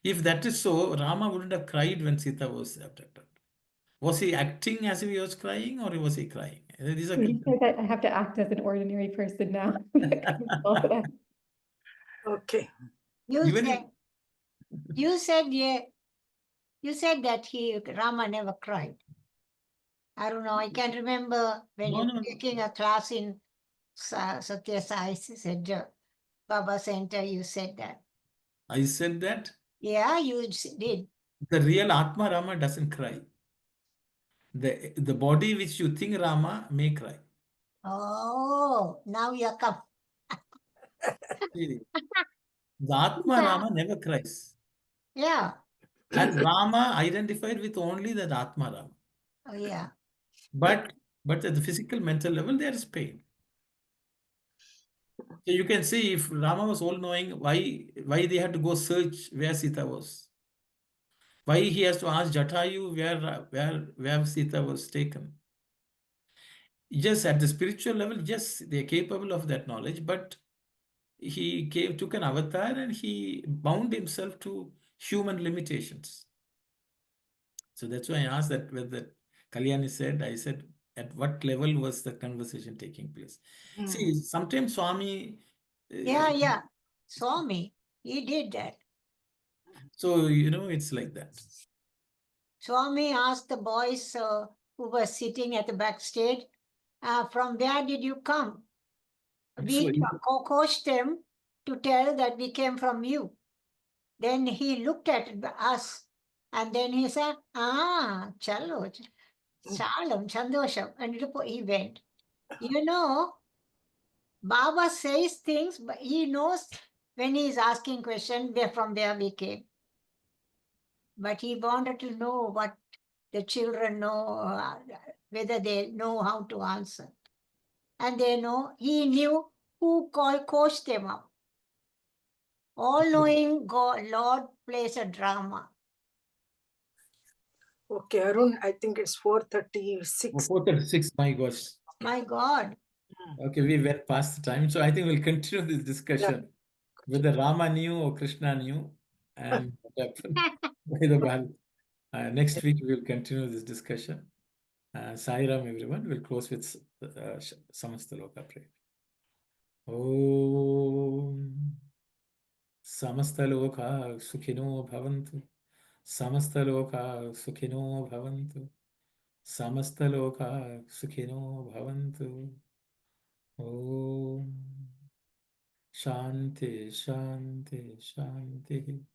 If that is so, Rama wouldn't have cried when Sita was abducted. Was he acting as if he was crying, or was he crying? These are I have to act as an ordinary person now. Okay. Even You said that Rama never cried. I don't know. I can't remember when you were taking a class in Sathya Sai Center, Baba Center, you said that. I said that? Yeah, you did. The real Atma Rama doesn't cry. The body which you think Rama may cry. Oh, now you come. The Atma Rama never cries. Yeah. And Rama identified with only that Atma Rama. Oh, yeah. But at the physical, mental level, there is pain. So you can see, if Rama was all-knowing, why they had to go search where Sita was. Why he has to ask Jatayu where Sita was taken. Yes, at the spiritual level, yes, they are capable of that knowledge, but he took an avatar and he bound himself to human limitations. So that's why I asked that whether Kalyani said, I said, at what level was the conversation taking place? See, sometimes Swami... Yeah. Swami, he did that. So, it's like that. Swami asked the boys who were sitting at the backstage, from where did you come? We coached them to tell that we came from you. Then he looked at us and then he said, chalo, chalam, chandosham. And he went. Baba says things, but he knows when he is asking questions from where we came. But he wanted to know what the children know, whether they know how to answer. And he knew who coached them up. all-knowing God, Lord plays a drama. Okay, Arun, I think it's 4:36. 4:36, my gosh. My God. Okay, we went past the time. So I think we'll continue this discussion. Whether Rama knew or Krishna knew and what happened by the Bal. Next week, we'll continue this discussion. Sai Ram, everyone. We'll close with Samastaloka prayer. Om Samastaloka Sukhino Bhavantu. Samastaloka Sukhino Bhavantu. Samastaloka Sukhino Bhavantu. Om Shanti, Shanti, Shanti.